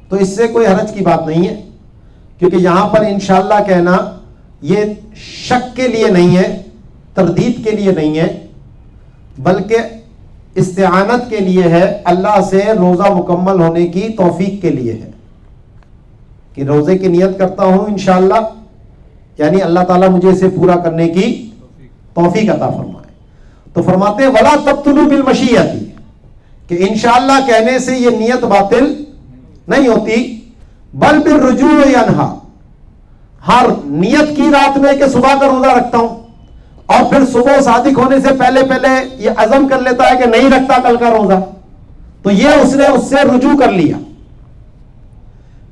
تو اس سے کوئی حرج کی بات نہیں ہے، کیونکہ یہاں پر انشاءاللہ کہنا یہ شک کے لیے نہیں ہے، تردید کے لیے نہیں ہے، بلکہ استعانت کے لیے ہے، اللہ سے روزہ مکمل ہونے کی توفیق کے لیے ہے کہ روزے کی نیت کرتا ہوں انشاءاللہ، یعنی اللہ تعالیٰ مجھے اسے پورا کرنے کی توفیق عطا فرمائے. تو فرماتے ہیں وَلَا تَبْطُلُوا بِالْمَشِيَّةِ کہ انشاءاللہ کہنے سے یہ نیت باطل نہیں ہوتی، بل بالرجوع عنہا، ہر نیت کی رات میں کہ صبح کا روزہ رکھتا ہوں اور پھر صبح صادق ہونے سے پہلے پہلے یہ عزم کر لیتا ہے کہ نہیں رکھتا کل کا روزہ، تو یہ اس نے اس سے رجوع کر لیا.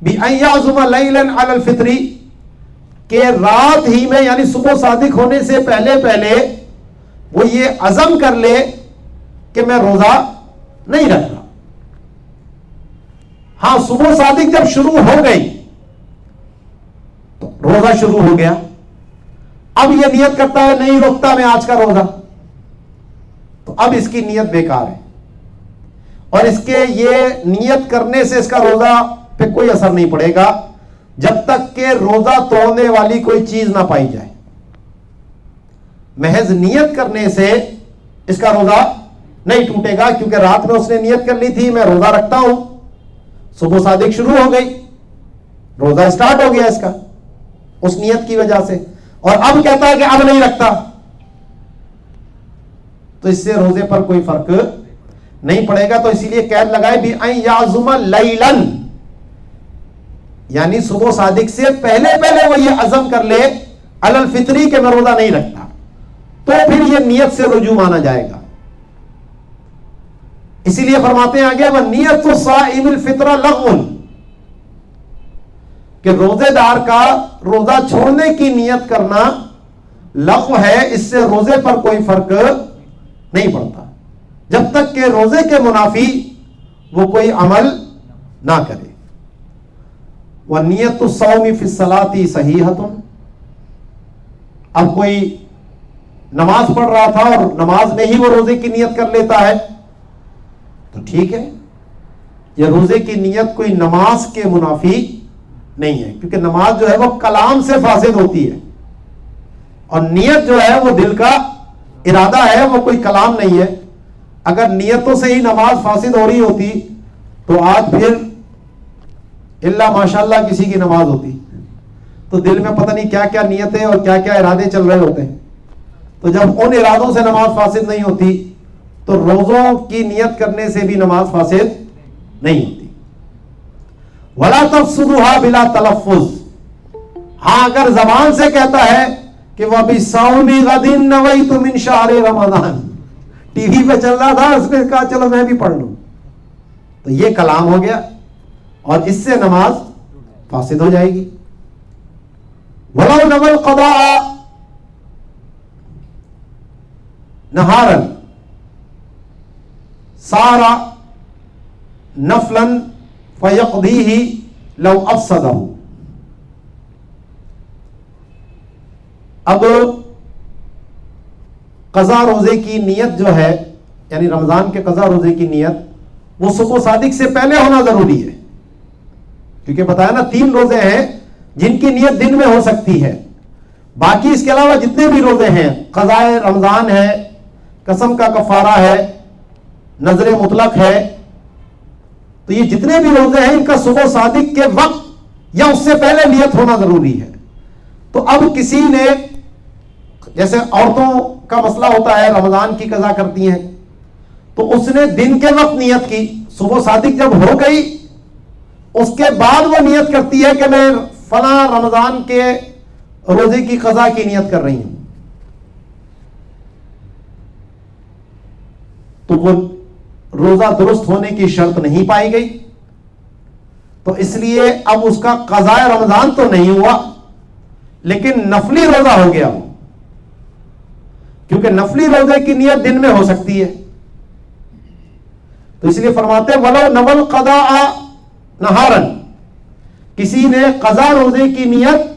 بِأَن يَعْزُمَ لَيْلًا عَلَى الْفِطْرِ کہ رات ہی میں یعنی صبح صادق ہونے سے پہلے پہلے وہ یہ عزم کر لے کہ میں روزہ نہیں رکھ رہا. ہاں صبح صادق جب شروع ہو گئی تو روزہ شروع ہو گیا، اب یہ نیت کرتا ہے نہیں روکتا میں آج کا روزہ، تو اب اس کی نیت بیکار ہے اور اس کے یہ نیت کرنے سے اس کا روزہ پہ کوئی اثر نہیں پڑے گا جب تک کہ روزہ توڑنے والی کوئی چیز نہ پائی جائے. محض نیت کرنے سے اس کا روزہ نہیں ٹوٹے گا، کیونکہ رات میں اس نے نیت کر لی تھی میں روزہ رکھتا ہوں، صبح صادق شروع ہو گئی، روزہ اسٹارٹ ہو گیا اس کا اس نیت کی وجہ سے، اور اب کہتا ہے کہ اب نہیں رکھتا، تو اس سے روزے پر کوئی فرق نہیں پڑے گا. تو اسی لیے قید لگائے بھی ان یعزم لیلن یعنی صبح صادق سے پہلے وہ یہ عزم کر لے علی الفطری کہ میں روزہ نہیں رکھتا، تو پھر یہ نیت سے رجوع مانا جائے گا. اسی لیے فرماتے ہیں آگے وَنِيَّةُ الصَّائِمِ الْفِطْرَ لَغْوٌ، کہ روزے دار کا روزہ چھوڑنے کی نیت کرنا لغو ہے، اس سے روزے پر کوئی فرق نہیں پڑتا جب تک کہ روزے کے منافی وہ کوئی عمل نہ کرے. وَنِيَّةُ الصَّوْمِ فِي الصَّلَاةِ صَحِيحَةٌ، اب کوئی نماز پڑھ رہا تھا اور نماز میں ہی وہ روزے کی نیت کر لیتا ہے تو ٹھیک ہے، یہ روزے کی نیت کوئی نماز کے منافی نہیں ہے، کیونکہ نماز جو ہے وہ کلام سے فاسد ہوتی ہے اور نیت جو ہے وہ دل کا ارادہ ہے، وہ کوئی کلام نہیں ہے. اگر نیتوں سے ہی نماز فاسد ہو رہی ہوتی تو آج پھر اللہ ماشاءاللہ کسی کی نماز ہوتی تو دل میں پتہ نہیں کیا کیا نیتیں اور کیا کیا ارادے چل رہے ہوتے ہیں. تو جب ان ارادوں سے نماز فاسد نہیں ہوتی تو روزوں کی نیت کرنے سے بھی نماز فاسد نہیں ہوتی. وَلَا تَفْسُدُهَا بِلَا تَلَفُّظ، ہاں اگر زبان سے کہتا ہے کہ وَبِصَوْمِ غَدٍ نَوَيْتُ مِنْ شَهْرِ رَمَضَانَ، ٹی وی پہ چل رہا تھا، اس نے کہا چلو میں بھی پڑھ لوں، تو یہ کلام ہو گیا اور اس سے نماز فاسد ہو جائے گی. وَلَوْ نَوَى الْقَضَاءَ نَهَارًا صَارَ نَفْلًا فَيَقْضِيهِ لَوْ أَفْسَدَهُ. اب قضا روزے کی نیت جو ہے، یعنی رمضان کے قضا روزے کی نیت، وہ صبح صادق سے پہلے ہونا ضروری ہے، کیونکہ بتایا نا 3 روزے ہیں جن کی نیت دن میں ہو سکتی ہے. باقی اس کے علاوہ جتنے بھی روزے ہیں، قضاء رمضان ہے، قسم کا کفارہ ہے، نذر مطلق ہے، تو یہ جتنے بھی روزے ہیں ان کا صبح صادق کے وقت یا اس سے پہلے نیت ہونا ضروری ہے. تو اب کسی نے، جیسے عورتوں کا مسئلہ ہوتا ہے، رمضان کی قضا کرتی ہیں، تو اس نے دن کے وقت نیت کی، صبح صادق جب ہو گئی اس کے بعد وہ نیت کرتی ہے کہ میں فلاں رمضان کے روزے کی قضا کی نیت کر رہی ہوں، تو وہ روزہ درست ہونے کی شرط نہیں پائی گئی. تو اس لیے اب اس کا قضاء رمضان تو نہیں ہوا لیکن نفلی روزہ ہو گیا، کیونکہ نفلی روزے کی نیت دن میں ہو سکتی ہے. تو اس لیے فرماتے ہیں وَلَوْ نَوَى الْقَضَاءَ نَهَارًا، کسی نے قضا روزے کی نیت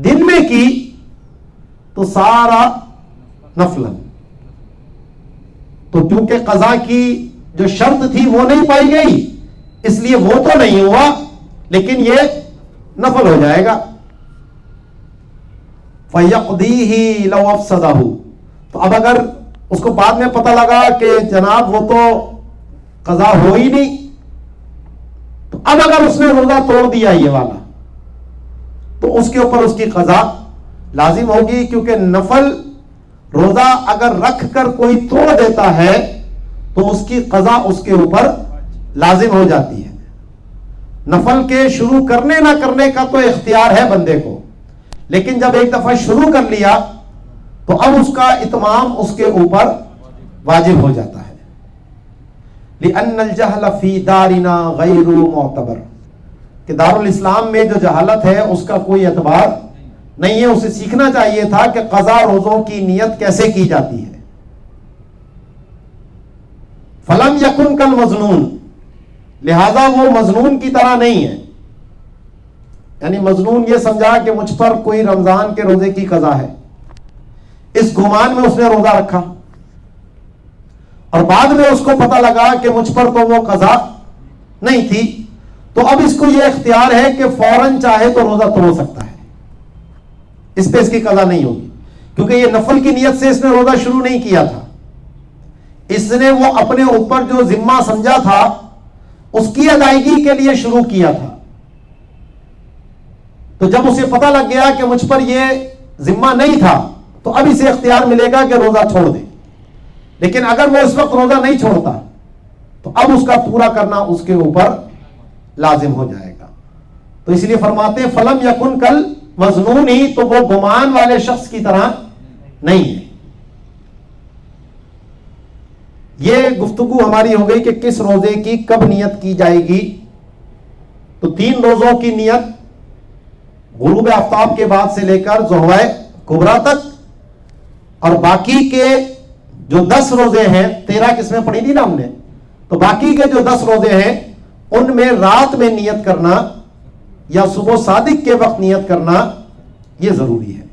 دن میں کی تو سارا نفلاً، تو کیونکہ قضا کی جو شرط تھی وہ نہیں پائی گئی اس لیے وہ تو نہیں ہوا لیکن یہ نفل ہو جائے گا. فَيَقْضِيهِ لَوْ أَفْسَدَهُ، تو اب اگر اس کو بعد میں پتہ لگا کہ جناب وہ تو قضا ہو ہی نہیں، تو اب اگر اس نے روزہ توڑ دیا یہ والا تو اس کے اوپر اس کی قضا لازم ہوگی، کیونکہ نفل روزہ اگر رکھ کر کوئی توڑ دیتا ہے تو اس کی قضا اس کے اوپر لازم ہو جاتی ہے. نفل کے شروع کرنے نہ کرنے کا تو اختیار ہے بندے کو، لیکن جب ایک دفعہ شروع کر لیا تو اب اس کا اتمام اس کے اوپر واجب ہو جاتا ہے. لِأَنَّ الْجَهْلَ فِي دَارِنَا غَيْرُ مُعْتَبَرٍ، کہ دارالاسلام میں جو جہالت ہے اس کا کوئی اعتبار نہیں ہے. اسے سیکھنا چاہیے تھا کہ قضا روزوں کی نیت کیسے کی جاتی ہے. فَلَمْ يَكُنْ كَالْمَظْنُونَ، لہذا وہ مظنون کی طرح نہیں ہے. یعنی مظنون یہ سمجھا کہ مجھ پر کوئی رمضان کے روزے کی قضا ہے، اس گمان میں اس نے روزہ رکھا اور بعد میں اس کو پتہ لگا کہ مجھ پر تو وہ قضا نہیں تھی، تو اب اس کو یہ اختیار ہے کہ فوراً چاہے تو روزہ توڑ سکتا ہے، اس پہ اس کی قضا نہیں ہوگی، کیونکہ یہ نفل کی نیت سے اس نے روزہ شروع نہیں کیا تھا. اس نے وہ اپنے اوپر جو ذمہ سمجھا تھا اس کی ادائیگی کے لیے شروع کیا تھا. تو جب اسے پتہ لگ گیا کہ مجھ پر یہ ذمہ نہیں تھا تو اب اسے اختیار ملے گا کہ روزہ چھوڑ دے. لیکن اگر وہ اس وقت روزہ نہیں چھوڑتا تو اب اس کا پورا کرنا اس کے اوپر لازم ہو جائے گا. تو تو اس لیے فرماتے ہیں فلم یکن کل مظنون ہی، تو وہ گمان والے شخص کی طرح نہیں ہے. یہ گفتگو ہماری ہو گئی کہ کس روزے کی کب نیت کی جائے گی. تو 3 روزوں کی نیت غروب آفتاب کے بعد سے لے کر ضحوہ کبریٰ تک، اور باقی کے جو 10 روزے ہیں، 13 قسمیں پڑھی تھی نا ہم نے، تو باقی کے جو 10 روزے ہیں ان میں رات میں نیت کرنا یا صبح صادق کے وقت نیت کرنا یہ ضروری ہے.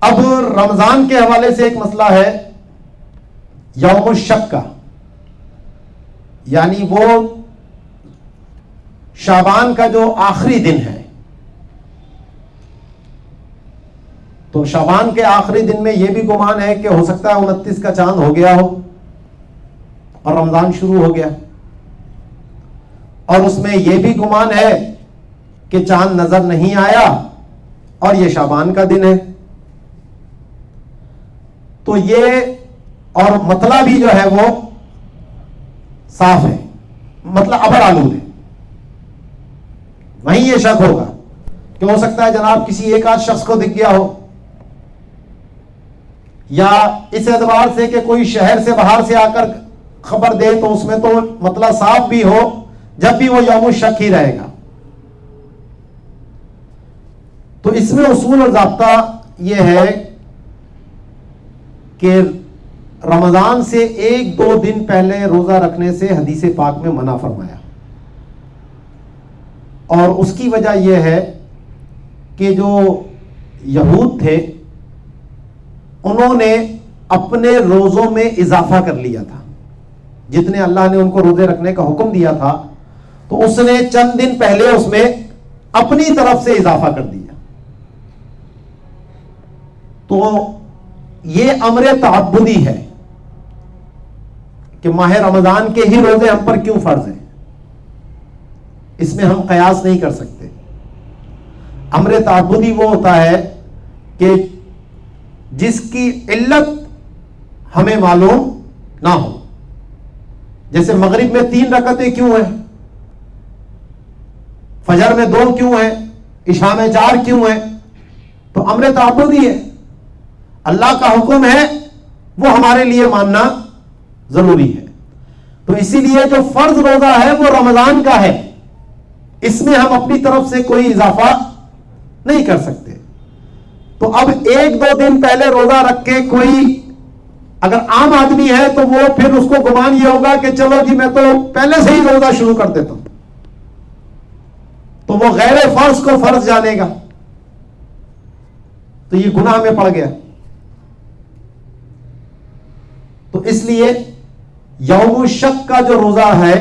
اب رمضان کے حوالے سے ایک مسئلہ ہے یوم الشک کا، یعنی وہ شعبان کا جو آخری دن ہے. تو شعبان کے آخری دن میں یہ بھی گمان ہے کہ ہو سکتا ہے 29 کا چاند ہو گیا ہو اور رمضان شروع ہو گیا، اور اس میں یہ بھی گمان ہے کہ چاند نظر نہیں آیا اور یہ شعبان کا دن ہے. تو یہ اور مطلع بھی جو ہے وہ صاف ہے، مطلب ابر آلود ہے. وہیں یہ شک ہوگا کہ ہو سکتا ہے جناب کسی ایک آدھ شخص کو دکھ گیا ہو، یا اس اعتبار سے کہ کوئی شہر سے باہر سے آ کر خبر دے تو اس میں تو مطلب صاف بھی ہو، جب بھی وہ یوم الشک ہی رہے گا. تو اس میں اصول اور ضابطہ یہ ہے کہ رمضان سے 1-2 دن پہلے روزہ رکھنے سے حدیث پاک میں منع فرمایا، اور اس کی وجہ یہ ہے کہ جو یہود تھے انہوں نے اپنے روزوں میں اضافہ کر لیا تھا. جتنے اللہ نے ان کو روزے رکھنے کا حکم دیا تھا تو اس نے چند دن پہلے اس میں اپنی طرف سے اضافہ کر دیا. تو یہ امر تعبدی ہے کہ ماہ رمضان کے ہی روزے ہم پر کیوں فرض ہیں، اس میں ہم قیاس نہیں کر سکتے. امر تعبدی وہ ہوتا ہے کہ جس کی علت ہمیں معلوم نہ ہو. جیسے مغرب میں 3 رکعتیں کیوں ہیں، فجر میں 2 کیوں ہیں، عشاء میں 4 کیوں ہیں؟ تو امر تعبدی ہے، اللہ کا حکم ہے، وہ ہمارے لیے ماننا ضروری ہے. تو اسی لیے جو فرض روزہ ہے وہ رمضان کا ہے، اس میں ہم اپنی طرف سے کوئی اضافہ نہیں کر سکتے. تو اب 1-2 دن پہلے روزہ رکھ کے کوئی اگر عام آدمی ہے تو وہ پھر اس کو گمان یہ ہوگا کہ چلو جی میں تو پہلے سے ہی روزہ شروع کر دیتا ہوں، تو وہ غیر فرض کو فرض جانے گا، تو یہ گناہ میں پڑ گیا. تو اس لیے یوم الشک کا جو روزہ ہے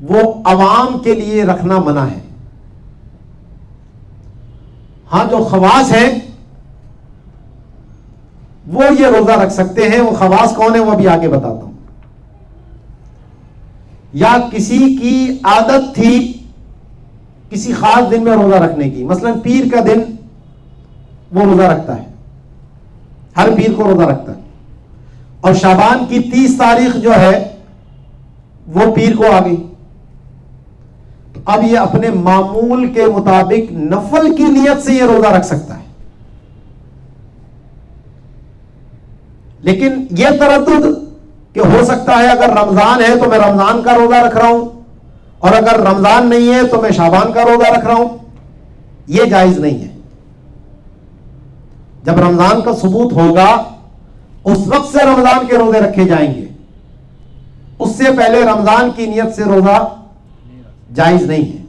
وہ عوام کے لیے رکھنا منع ہے. ہاں جو خواص ہیں وہ یہ روزہ رکھ سکتے ہیں. وہ خواص کون ہیں وہ بھی آگے بتاتا ہوں. یا کسی کی عادت تھی کسی خاص دن میں روزہ رکھنے کی، مثلا پیر کا دن وہ روزہ رکھتا ہے، ہر پیر کو روزہ رکھتا ہے، اور شعبان کی 30 تاریخ جو ہے وہ پیر کو آ گئی، تو اب یہ اپنے معمول کے مطابق نفل کی نیت سے یہ روزہ رکھ سکتا ہے. لیکن یہ تردد کہ ہو سکتا ہے اگر رمضان ہے تو میں رمضان کا روزہ رکھ رہا ہوں، اور اگر رمضان نہیں ہے تو میں شعبان کا روزہ رکھ رہا ہوں، یہ جائز نہیں ہے. جب رمضان کا ثبوت ہوگا اس وقت سے رمضان کے روزے رکھے جائیں گے، اس سے پہلے رمضان کی نیت سے روزہ جائز نہیں ہے.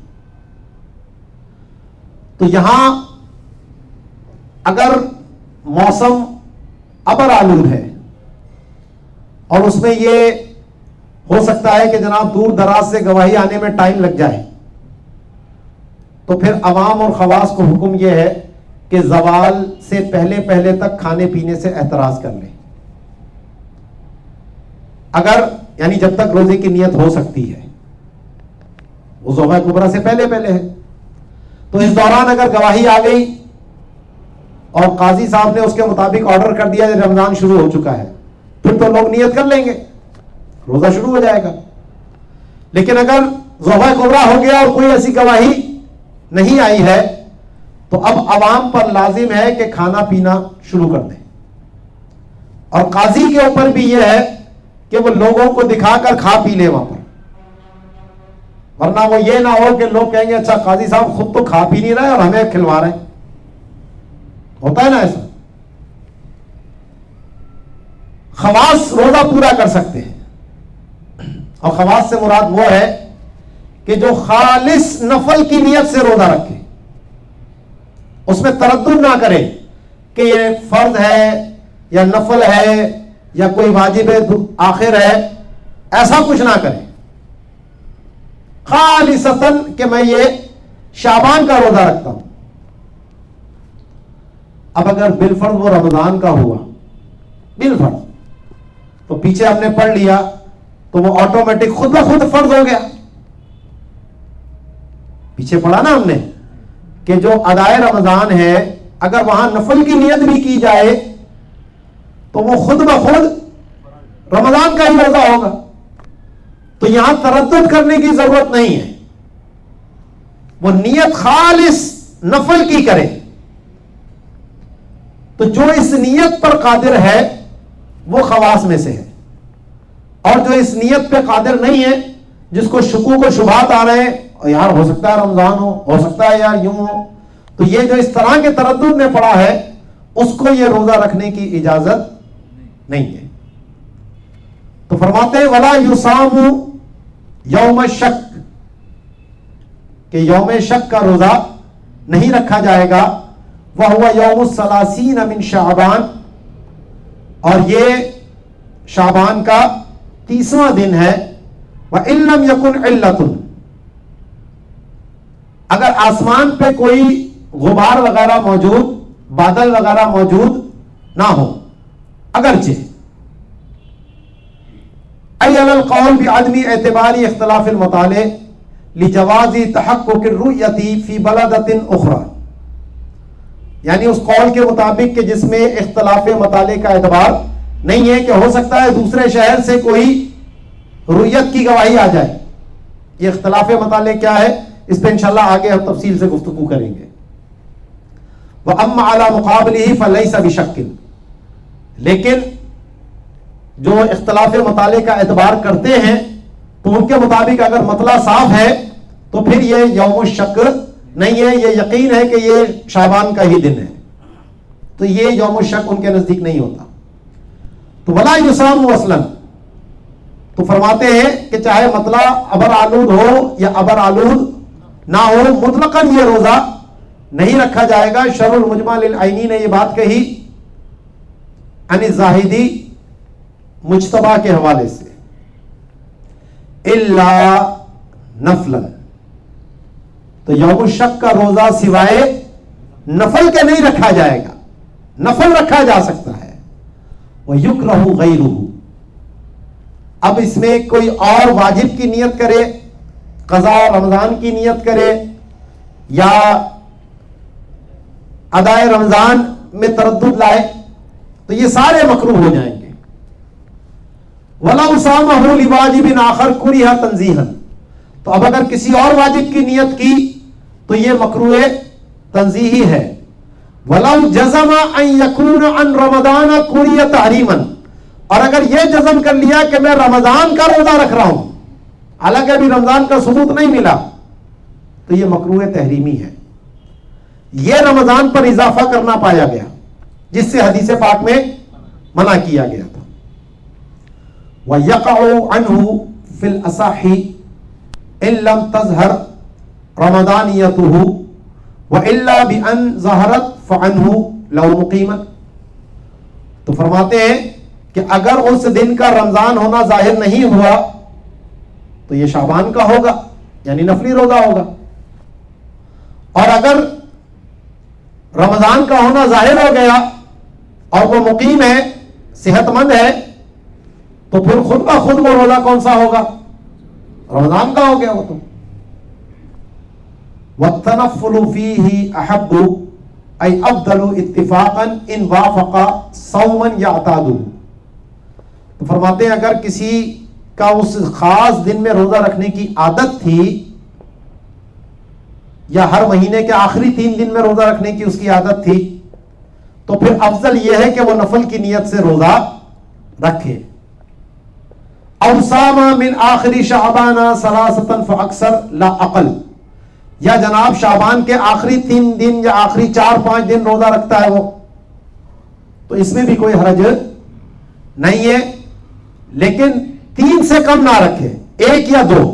تو یہاں اگر موسم ابر آلود ہے اور اس میں یہ ہو سکتا ہے کہ جناب دور دراز سے گواہی آنے میں ٹائم لگ جائے، تو پھر عوام اور خواص کو حکم یہ ہے کہ زوال سے پہلے پہلے تک کھانے پینے سے احتراز کر لیں. اگر یعنی جب تک روزے کی نیت ہو سکتی ہے، وہ ضحوہ کبریٰ سے پہلے پہلے ہے، تو اس دوران اگر گواہی آ گئی اور قاضی صاحب نے اس کے مطابق آرڈر کر دیا کہ رمضان شروع ہو چکا ہے، پھر تو لوگ نیت کر لیں گے، روزہ شروع ہو جائے گا. لیکن اگر ذبح کبریٰ ہو گیا اور کوئی ایسی گواہی نہیں آئی ہے، تو اب عوام پر لازم ہے کہ کھانا پینا شروع کر دیں، اور قاضی کے اوپر بھی یہ ہے کہ وہ لوگوں کو دکھا کر کھا پی لے وہاں پر، ورنہ وہ یہ نہ ہو کہ لوگ کہیں گے اچھا قاضی صاحب خود تو کھا پی نہیں رہے اور ہمیں کھلوا رہے ہیں. ہوتا ہے نا ایسا. خواص روزہ پورا کر سکتے ہیں، اور خواص سے مراد وہ ہے کہ جو خالص نفل کی نیت سے روزہ رکھے، اس میں تردد نہ کرے کہ یہ فرض ہے یا نفل ہے یا کوئی واجب آخر ہے، ایسا کچھ نہ کرے. خالصتاً کہ میں یہ شعبان کا روزہ رکھتا ہوں. اب اگر بالفرض وہ رمضان کا ہوا، بالفرض، تو پیچھے ہم نے پڑھ لیا تو وہ آٹومیٹک خود بخود فرض ہو گیا. پیچھے پڑھا نا ہم نے کہ جو ادائے رمضان ہے اگر وہاں نفل کی نیت بھی کی جائے تو وہ خود بخود رمضان کا ہی روزہ ہوگا. تو یہاں تردد کرنے کی ضرورت نہیں ہے، وہ نیت خالص نفل کی کرے. تو جو اس نیت پر قادر ہے وہ خواص میں سے ہے، اور جو اس نیت پہ قادر نہیں ہے، جس کو شکوک و شبہات آ رہے ہیں، یار ہو سکتا ہے رمضان ہو سکتا ہے یار یوں ہو، تو یہ جو اس طرح کے تردد میں پڑا ہے اس کو یہ روزہ رکھنے کی اجازت نہیں ہے. تو فرماتے ہیں ولا یصام یوم الشک، کہ یوم شک کا روزہ نہیں رکھا جائے گا. وہو یوم الثلاثین من شعبان، اور یہ شعبان کا 30واں دن ہے. وَإِن لَمْ يَكُنْ عِلَّةٌ، اگر آسمان پہ کوئی غبار وغیرہ موجود، بادل وغیرہ موجود نہ ہو، اگرچہ ای علی القول بعدم اعتبار اختلاف المطالع لجواز تحقق الرؤیت فی بلدۃ اخرى، یعنی اس قول کے مطابق کہ جس میں اختلاف مطالع کا اعتبار نہیں ہے، کہ ہو سکتا ہے دوسرے شہر سے کوئی رؤیت کی گواہی آ جائے. یہ اختلاف مطالع کیا ہے اس پہ انشاءاللہ آگے ہم تفصیل سے گفتگو کریں گے. وَأَمَّا عَلَى مُقَابِلِهِ فَلَيْسَ بِشَكٍ، لیکن جو اختلاف مطالع کا اعتبار کرتے ہیں تو ان کے مطابق اگر مطلع صاف ہے تو پھر یہ یوم الشک نہیں ہے، یہ یقین ہے کہ یہ شعبان کا ہی دن ہے، تو یہ یوم الشک ان کے نزدیک نہیں ہوتا. تو ولا یصام اصلا، تو فرماتے ہیں کہ چاہے مطلع ابر آلود ہو یا ابر آلود نہ ہو، مطلقاً یہ روزہ نہیں رکھا جائے گا. شرح المجمع للعینی نے یہ بات کہی عن الزاہدی مجتبہ کے حوالے سے، الا نفلا، تو یوم الشک کا روزہ سوائے نفل کے نہیں رکھا جائے گا، نفل رکھا جا سکتا ہے. وَيُكْرَهُ غَيْرُهُ، اب اس میں کوئی اور واجب کی نیت کرے، قضاء رمضان کی نیت کرے، یا ادائے رمضان میں تردد لائے، تو یہ سارے مکروہ ہو جائیں گے. وَلَوْ صَامَهُ لِوَاجِبٍ آخَرَ كُرِهَ تَنزِيهًا، تو اب اگر کسی اور واجب کی نیت کی تو یہ مکروہ تنزیہی ہے. وَلَوْ جَزَمَ أَن يَكُونَ عَن رَمَضَانَ كُرِهَ تَحْرِيمًا، اور اگر یہ جزم کر لیا کہ میں رمضان کا روزہ رکھ رہا ہوں حالانکہ ابھی رمضان کا ثبوت نہیں ملا، تو یہ مکروہ تحریمی ہے. یہ رمضان پر اضافہ کرنا پایا گیا جس سے حدیث پاک میں منع کیا گیا تھا. وَيَقَعُ عَنْهُ فِي الْأَصَحِّ إِن لَمْ تَظْهَرْ رَمَضَانِيَتُهُ وَإِلَّا بِأَنْ ظَهَرَتْ فَعَنْهُ لَوْ مُقِيمًا، تو فرماتے ہیں کہ اگر اس دن کا رمضان ہونا ظاہر نہیں ہوا تو یہ شعبان کا ہوگا، یعنی نفلی روزہ ہوگا. اور اگر رمضان کا ہونا ظاہر ہو گیا اور وہ مقیم ہے، صحت مند ہے، تو پھر خود بخود وہ روزہ کون سا ہوگا؟ رمضان کا ہو گیا وہ تو. وَالتَّنَفُّلُ فِيهِ أَحَبُّ أَيْ أَفْضَلُ اتِّفَاقًا إِنْ وَافَقَ صَوْمًا يَعْتَادُهُ، تو فرماتے ہیں اگر کسی کا اس خاص دن میں روزہ رکھنے کی عادت تھی یا ہر مہینے کے آخری 3 دن میں روزہ رکھنے کی اس کی عادت تھی تو پھر افضل یہ ہے کہ وہ نفل کی نیت سے روزہ رکھے. او صام من آخری شعبان ثلاثۃ فاکثر لا اقل, یا جناب شعبان کے آخری 3 دن یا آخری 4-5 دن روزہ رکھتا ہے وہ, تو اس میں بھی کوئی حرج نہیں ہے, لیکن 3 سے کم نہ رکھے, 1 یا 2.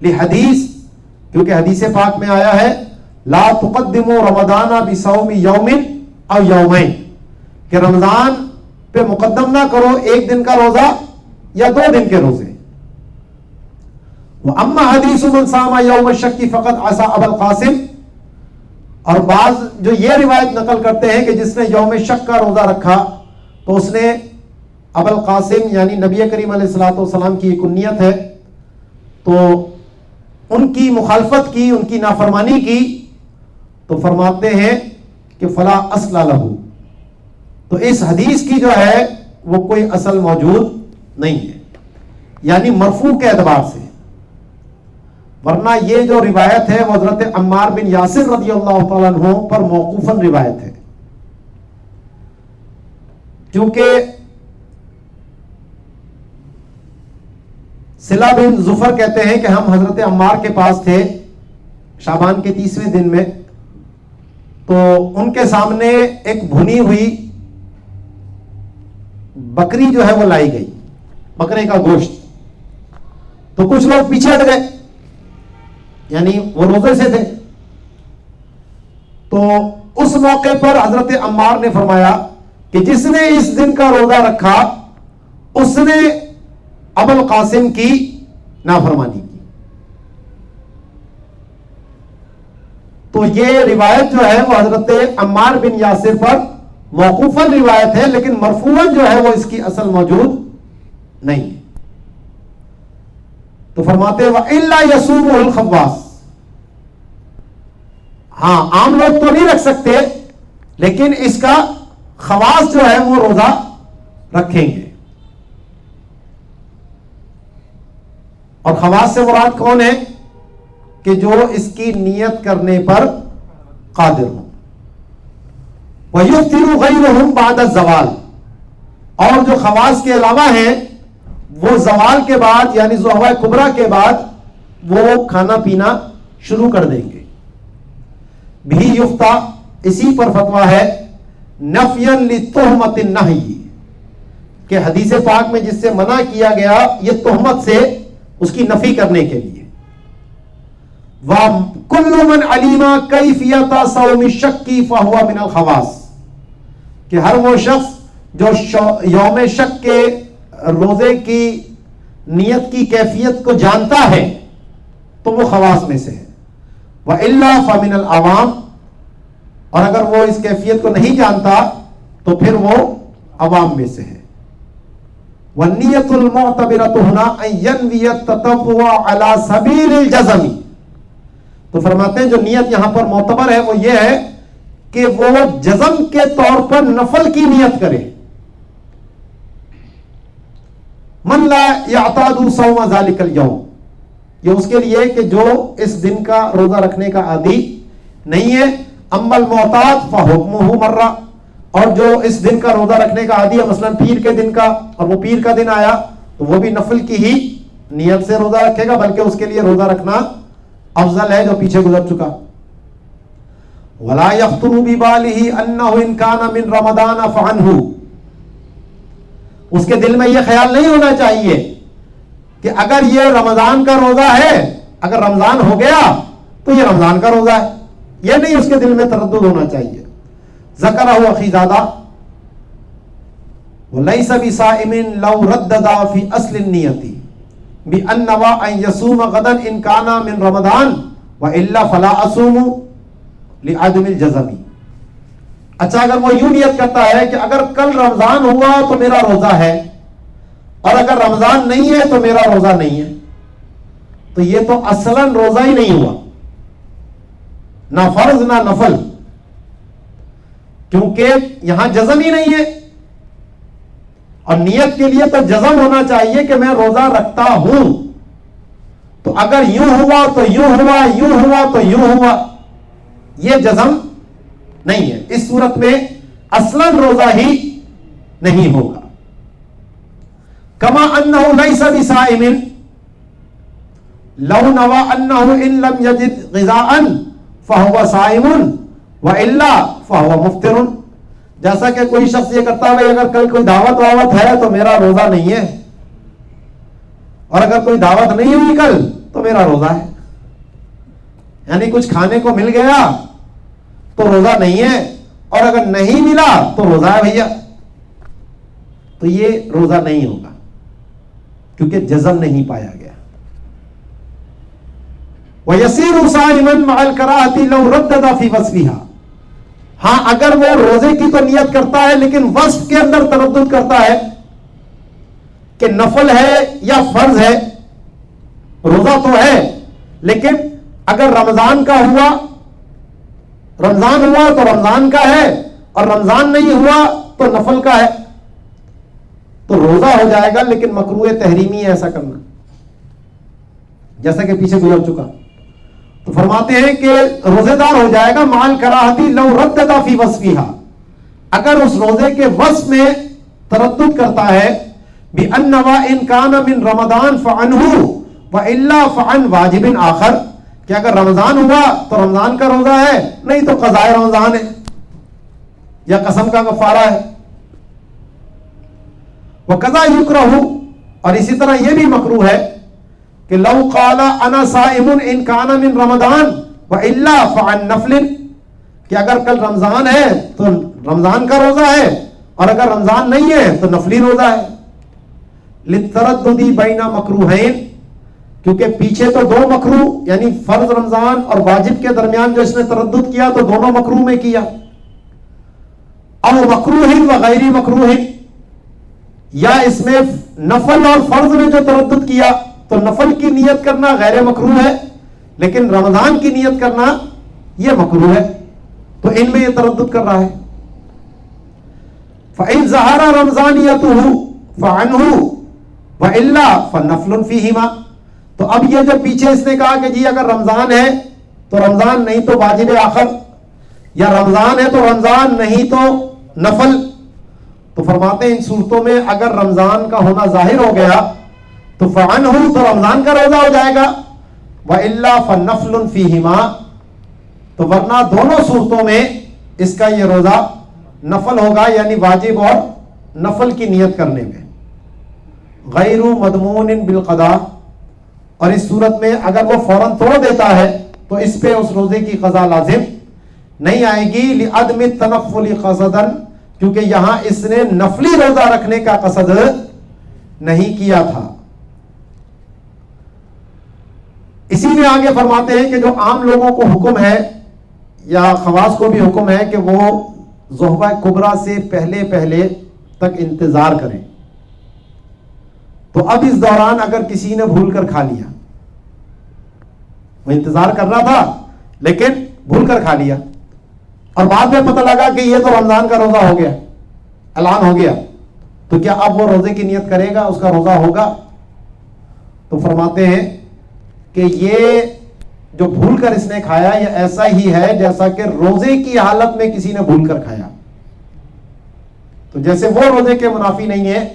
لحدیث, کیونکہ حدیث پاک میں آیا ہے لا تقدموا رمضان بصوم یوم او یومین, کہ رمضان پہ مقدم نہ کرو 1 دن کا روزہ یا 2 دن کے روزے. واما حدیث من صام یوم الشک فقط عصى ابا القاسم, اور بعض جو یہ روایت نقل کرتے ہیں کہ جس نے یوم شک کا روزہ رکھا تو اس نے ابا القاسم یعنی نبی کریم علیہ الصلوۃ والسلام کی کنیت ہے, تو ان کی مخالفت کی, ان کی نافرمانی کی, تو فرماتے ہیں کہ فلا اصل لہ, تو اس حدیث کی جو ہے وہ کوئی اصل موجود نہیں ہے, یعنی مرفوع کے اعتبار سے. ورنہ یہ جو روایت ہے وہ حضرت عمار بن یاسر رضی اللہ تعالیٰ عنہ پر موقوفاً روایت ہے, کیونکہ صلہ بن ظفر کہتے ہیں کہ ہم حضرت عمار کے پاس تھے شعبان کے 30ویں دن میں, تو ان کے سامنے ایک بھنی ہوئی بکری جو ہے وہ لائی گئی, بکرے کا گوشت, تو کچھ لوگ پیچھے ہٹ گئے, یعنی وہ روزے سے تھے. تو اس موقع پر حضرت عمار نے فرمایا کہ جس نے اس دن کا روزہ رکھا اس نے ابو القاسم کی نافرمانی کی. تو یہ روایت جو ہے وہ حضرت عمار بن یاسر پر موقوفاً روایت ہے, لیکن مرفوعاً جو ہے وہ اس کی اصل موجود نہیں ہے. تو فرماتے وَإِلَّا يَصُومُهُ الْخَوَّاسِ, ہاں عام لوگ تو نہیں رکھ سکتے, لیکن اس کا خواص جو ہے وہ روزہ رکھیں گے. اور خواص سے مراد کون ہے؟ کہ جو اس کی نیت کرنے پر قادر ہوں. وَيُفْتِرُ غَيْرُهُمْ بَعْدَ الزَّوَالِ, اور جو خواص کے علاوہ ہیں وہ زوال کے بعد یعنی ضحوہ کبریٰ کے بعد وہ کھانا پینا شروع کر دیں گے. بھی یفتہ, اسی پر فتویٰ ہے نفیًا لِتُہْمَةِ النَّہْیِ, کہ حدیث پاک میں جس سے منع کیا گیا یہ تہمت سے اس کی نفی کرنے کے لیے. وَكُلُّ مَنْ عَلِمَ كَيْفِيَةَ صَوْمِ الشَّكِّ فَهُوَ مِنَ الْخَوَاصِ, کہ ہر وہ شخص جو یوم شک کے روزے کی نیت کی کیفیت کو جانتا ہے تو وہ خواص میں سے ہے. وَإِلَّا فَمِنَ الْعَوَامِ, اور اگر وہ اس کیفیت کو نہیں جانتا تو پھر وہ عوام میں سے ہے. وَالنِّيَّةُ الْمُعْتَبِرَةُ هُنَا أَن يَنْوِيَ التَّطَوُّعَ عَلَى سَبِيلِ الْجَزْمِ, تو فرماتے ہیں جو نیت یہاں پر معتبر ہے وہ یہ ہے کہ وہ جزم کے طور پر نفل کی نیت کرے. من لا يعتاد صوم ذلك اليوم, یہ اس کے لیے کہ جو اس دن کا روزہ رکھنے کا عادی نہیں ہے. اما المعتاد فحکمہ مرہ, اور جو اس دن کا روزہ رکھنے کا عادی ہے مثلا پیر کے دن کا, اور وہ پیر کا دن آیا تو وہ بھی نفل کی ہی نیت سے روزہ رکھے گا, بلکہ اس کے لیے روزہ رکھنا افضل ہے جو پیچھے گزر چکا. ولا يخطر ببالہ انہ ان کان من رمضان فعنہ, اس کے دل میں یہ خیال نہیں ہونا چاہیے کہ اگر یہ رمضان کا روزہ ہے, اگر رمضان ہو گیا تو یہ رمضان کا روزہ ہے, یہ نہیں اس کے دل میں تردد ہونا چاہیے. ذکرہ اخی زادہ ولیس بصائم لو ردد فی اصل النیت بان نوى ان يصوم غدا ان كان من رمضان والا فلا اصوم لعدم الجزم. اچھا اگر وہ یوں نیت کرتا ہے کہ اگر کل رمضان ہوا تو میرا روزہ ہے, اور اگر رمضان نہیں ہے تو میرا روزہ نہیں ہے, تو یہ تو اصلاً روزہ ہی نہیں ہوا, نہ فرض نہ نفل, کیونکہ یہاں جزم ہی نہیں ہے. اور نیت کے لیے تو جزم ہونا چاہیے کہ میں روزہ رکھتا ہوں. تو اگر یوں ہوا تو یوں ہوا، یوں ہوا تو یوں ہوا، یہ جزم نہیں ہے. اس صورت میں اصلاً روزہ ہی نہیں ہوگا. کما انہ لیس بصائم لو نوى انہ ان لم یجد غذاء فهو صائم والا فهو مفطر. جیسا کہ کوئی شخص یہ کرتا ہے اگر کل کوئی دعوت واوت ہے تو میرا روزہ نہیں ہے، اور اگر کوئی دعوت نہیں ہوئی کل تو میرا روزہ ہے. یعنی کچھ کھانے کو مل گیا تو روزہ نہیں ہے، اور اگر نہیں ملا تو روزہ ہے بھیا. تو یہ روزہ نہیں ہوگا کیونکہ جزم نہیں پایا گیا. وَيَسِيرُ صَائِمًا مَعَ الْكَرَاهَةِ لَوْ رَدَّدَ فِي وَصْفِهَا. ہاں اگر وہ روزے کی تو نیت کرتا ہے لیکن وصف کے اندر تردد کرتا ہے کہ نفل ہے یا فرض ہے. روزہ تو ہے لیکن اگر رمضان کا ہوا، رمضان ہوا تو رمضان کا ہے، اور رمضان نہیں ہوا تو نفل کا ہے، تو روزہ ہو جائے گا لیکن مکروہ تحریمی ہے ایسا کرنا، جیسا کہ پیچھے گزر چکا. تو فرماتے ہیں کہ روزے دار ہو جائے گا مال کراہتی لو ردد فی وصفہا، اگر اس روزے کے وصف میں تردد کرتا ہے بأنما ان کان من رمضان فعنہ والا فعن واجب آخر، کہ اگر رمضان ہوا تو رمضان کا روزہ ہے، نہیں تو قضاء رمضان ہے یا قسم کا کفارہ ہے. وقضا یکرہ، اور اسی طرح یہ بھی مکروہ ہے کہ لو قال انا صائم ان کان من رمضان والا فعن نفل، کہ اگر کل رمضان ہے تو رمضان کا روزہ ہے، اور اگر رمضان نہیں ہے تو نفلی روزہ ہے. للتردد بین مکروہین، کیونکہ پیچھے تو دو مکروہ یعنی فرض رمضان اور واجب کے درمیان جو اس نے تردد کیا تو دونوں مکروہ میں کیا. او مکروہ و غیر مکروہ، یا اس میں نفل اور فرض میں جو تردد کیا تو نفل کی نیت کرنا غیر مکروہ ہے لیکن رمضان کی نیت کرنا یہ مکروہ ہے، تو ان میں یہ تردد کر رہا ہے. فَإِن ظَهَرَ رَمْضَانِيَتُهُ فَعَنْهُ وَإِلَّا فَنَفْلٌ فِيهِمَا. تو اب یہ جو پیچھے اس نے کہا کہ جی اگر رمضان ہے تو رمضان نہیں تو واجب آخر، یا رمضان ہے تو رمضان نہیں تو نفل، تو فرماتے ہیں ان صورتوں میں اگر رمضان کا ہونا ظاہر ہو گیا تو فعنہ تو رمضان کا روزہ ہو جائے گا، وَإِلَّا فَنَفْلٌ فِيهِمَا، تو ورنہ دونوں صورتوں میں اس کا یہ روزہ نفل ہوگا، یعنی واجب اور نفل کی نیت کرنے میں. غیر مضمون بالقضاء، اور اس صورت میں اگر وہ فوراً توڑ دیتا ہے تو اس پہ اس روزے کی قضا لازم نہیں آئے گی. لعدم التنفل قصدا، کیونکہ یہاں اس نے نفلی روزہ رکھنے کا قصد نہیں کیا تھا. اسی میں آگے فرماتے ہیں کہ جو عام لوگوں کو حکم ہے یا خواص کو بھی حکم ہے کہ وہ ظہر کبریٰ سے پہلے تک انتظار کریں. تو اب اس دوران اگر کسی نے بھول کر کھا لیا، وہ انتظار کر رہا تھا لیکن بھول کر کھا لیا، اور بعد میں پتہ لگا کہ یہ تو رمضان کا روزہ ہو گیا، اعلان ہو گیا، تو کیا اب وہ روزے کی نیت کرے گا، اس کا روزہ ہوگا؟ تو فرماتے ہیں کہ یہ جو بھول کر اس نے کھایا یہ ایسا ہی ہے جیسا کہ روزے کی حالت میں کسی نے بھول کر کھایا. تو جیسے وہ روزے کے منافی نہیں ہے،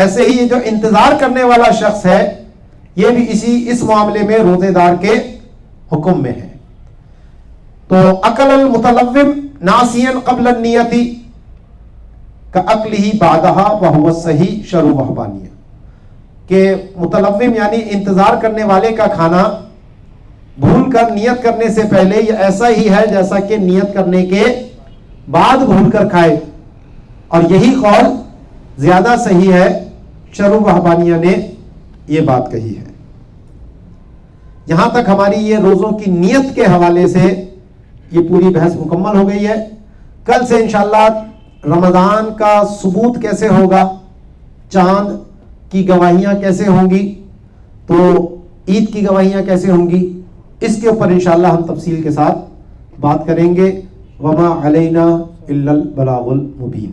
ایسے ہی جو انتظار کرنے والا شخص ہے یہ بھی اس معاملے میں روزے دار کے حکم میں ہے. تو اکل المتلوم ناسیا قبل النیت کاکلہ بعدہا وہو الصحیح شرع وحبانیہ، کہ متلوم یعنی انتظار کرنے والے کا کھانا بھول کر نیت کرنے سے پہلے یہ ایسا ہی ہے جیسا کہ نیت کرنے کے بعد بھول کر کھائے، اور یہی قول زیادہ صحیح ہے. شرع وحبانیہ نے یہ بات کہی ہے. یہاں تک ہماری یہ روزوں کی نیت کے حوالے سے یہ پوری بحث مکمل ہو گئی ہے. کل سے انشاءاللہ رمضان کا ثبوت کیسے ہوگا، چاند کی گواہیاں کیسے ہوں گی، تو عید کی گواہیاں کیسے ہوں گی، اس کے اوپر انشاءاللہ ہم تفصیل کے ساتھ بات کریں گے. وما علینا الا البلاغ المبین.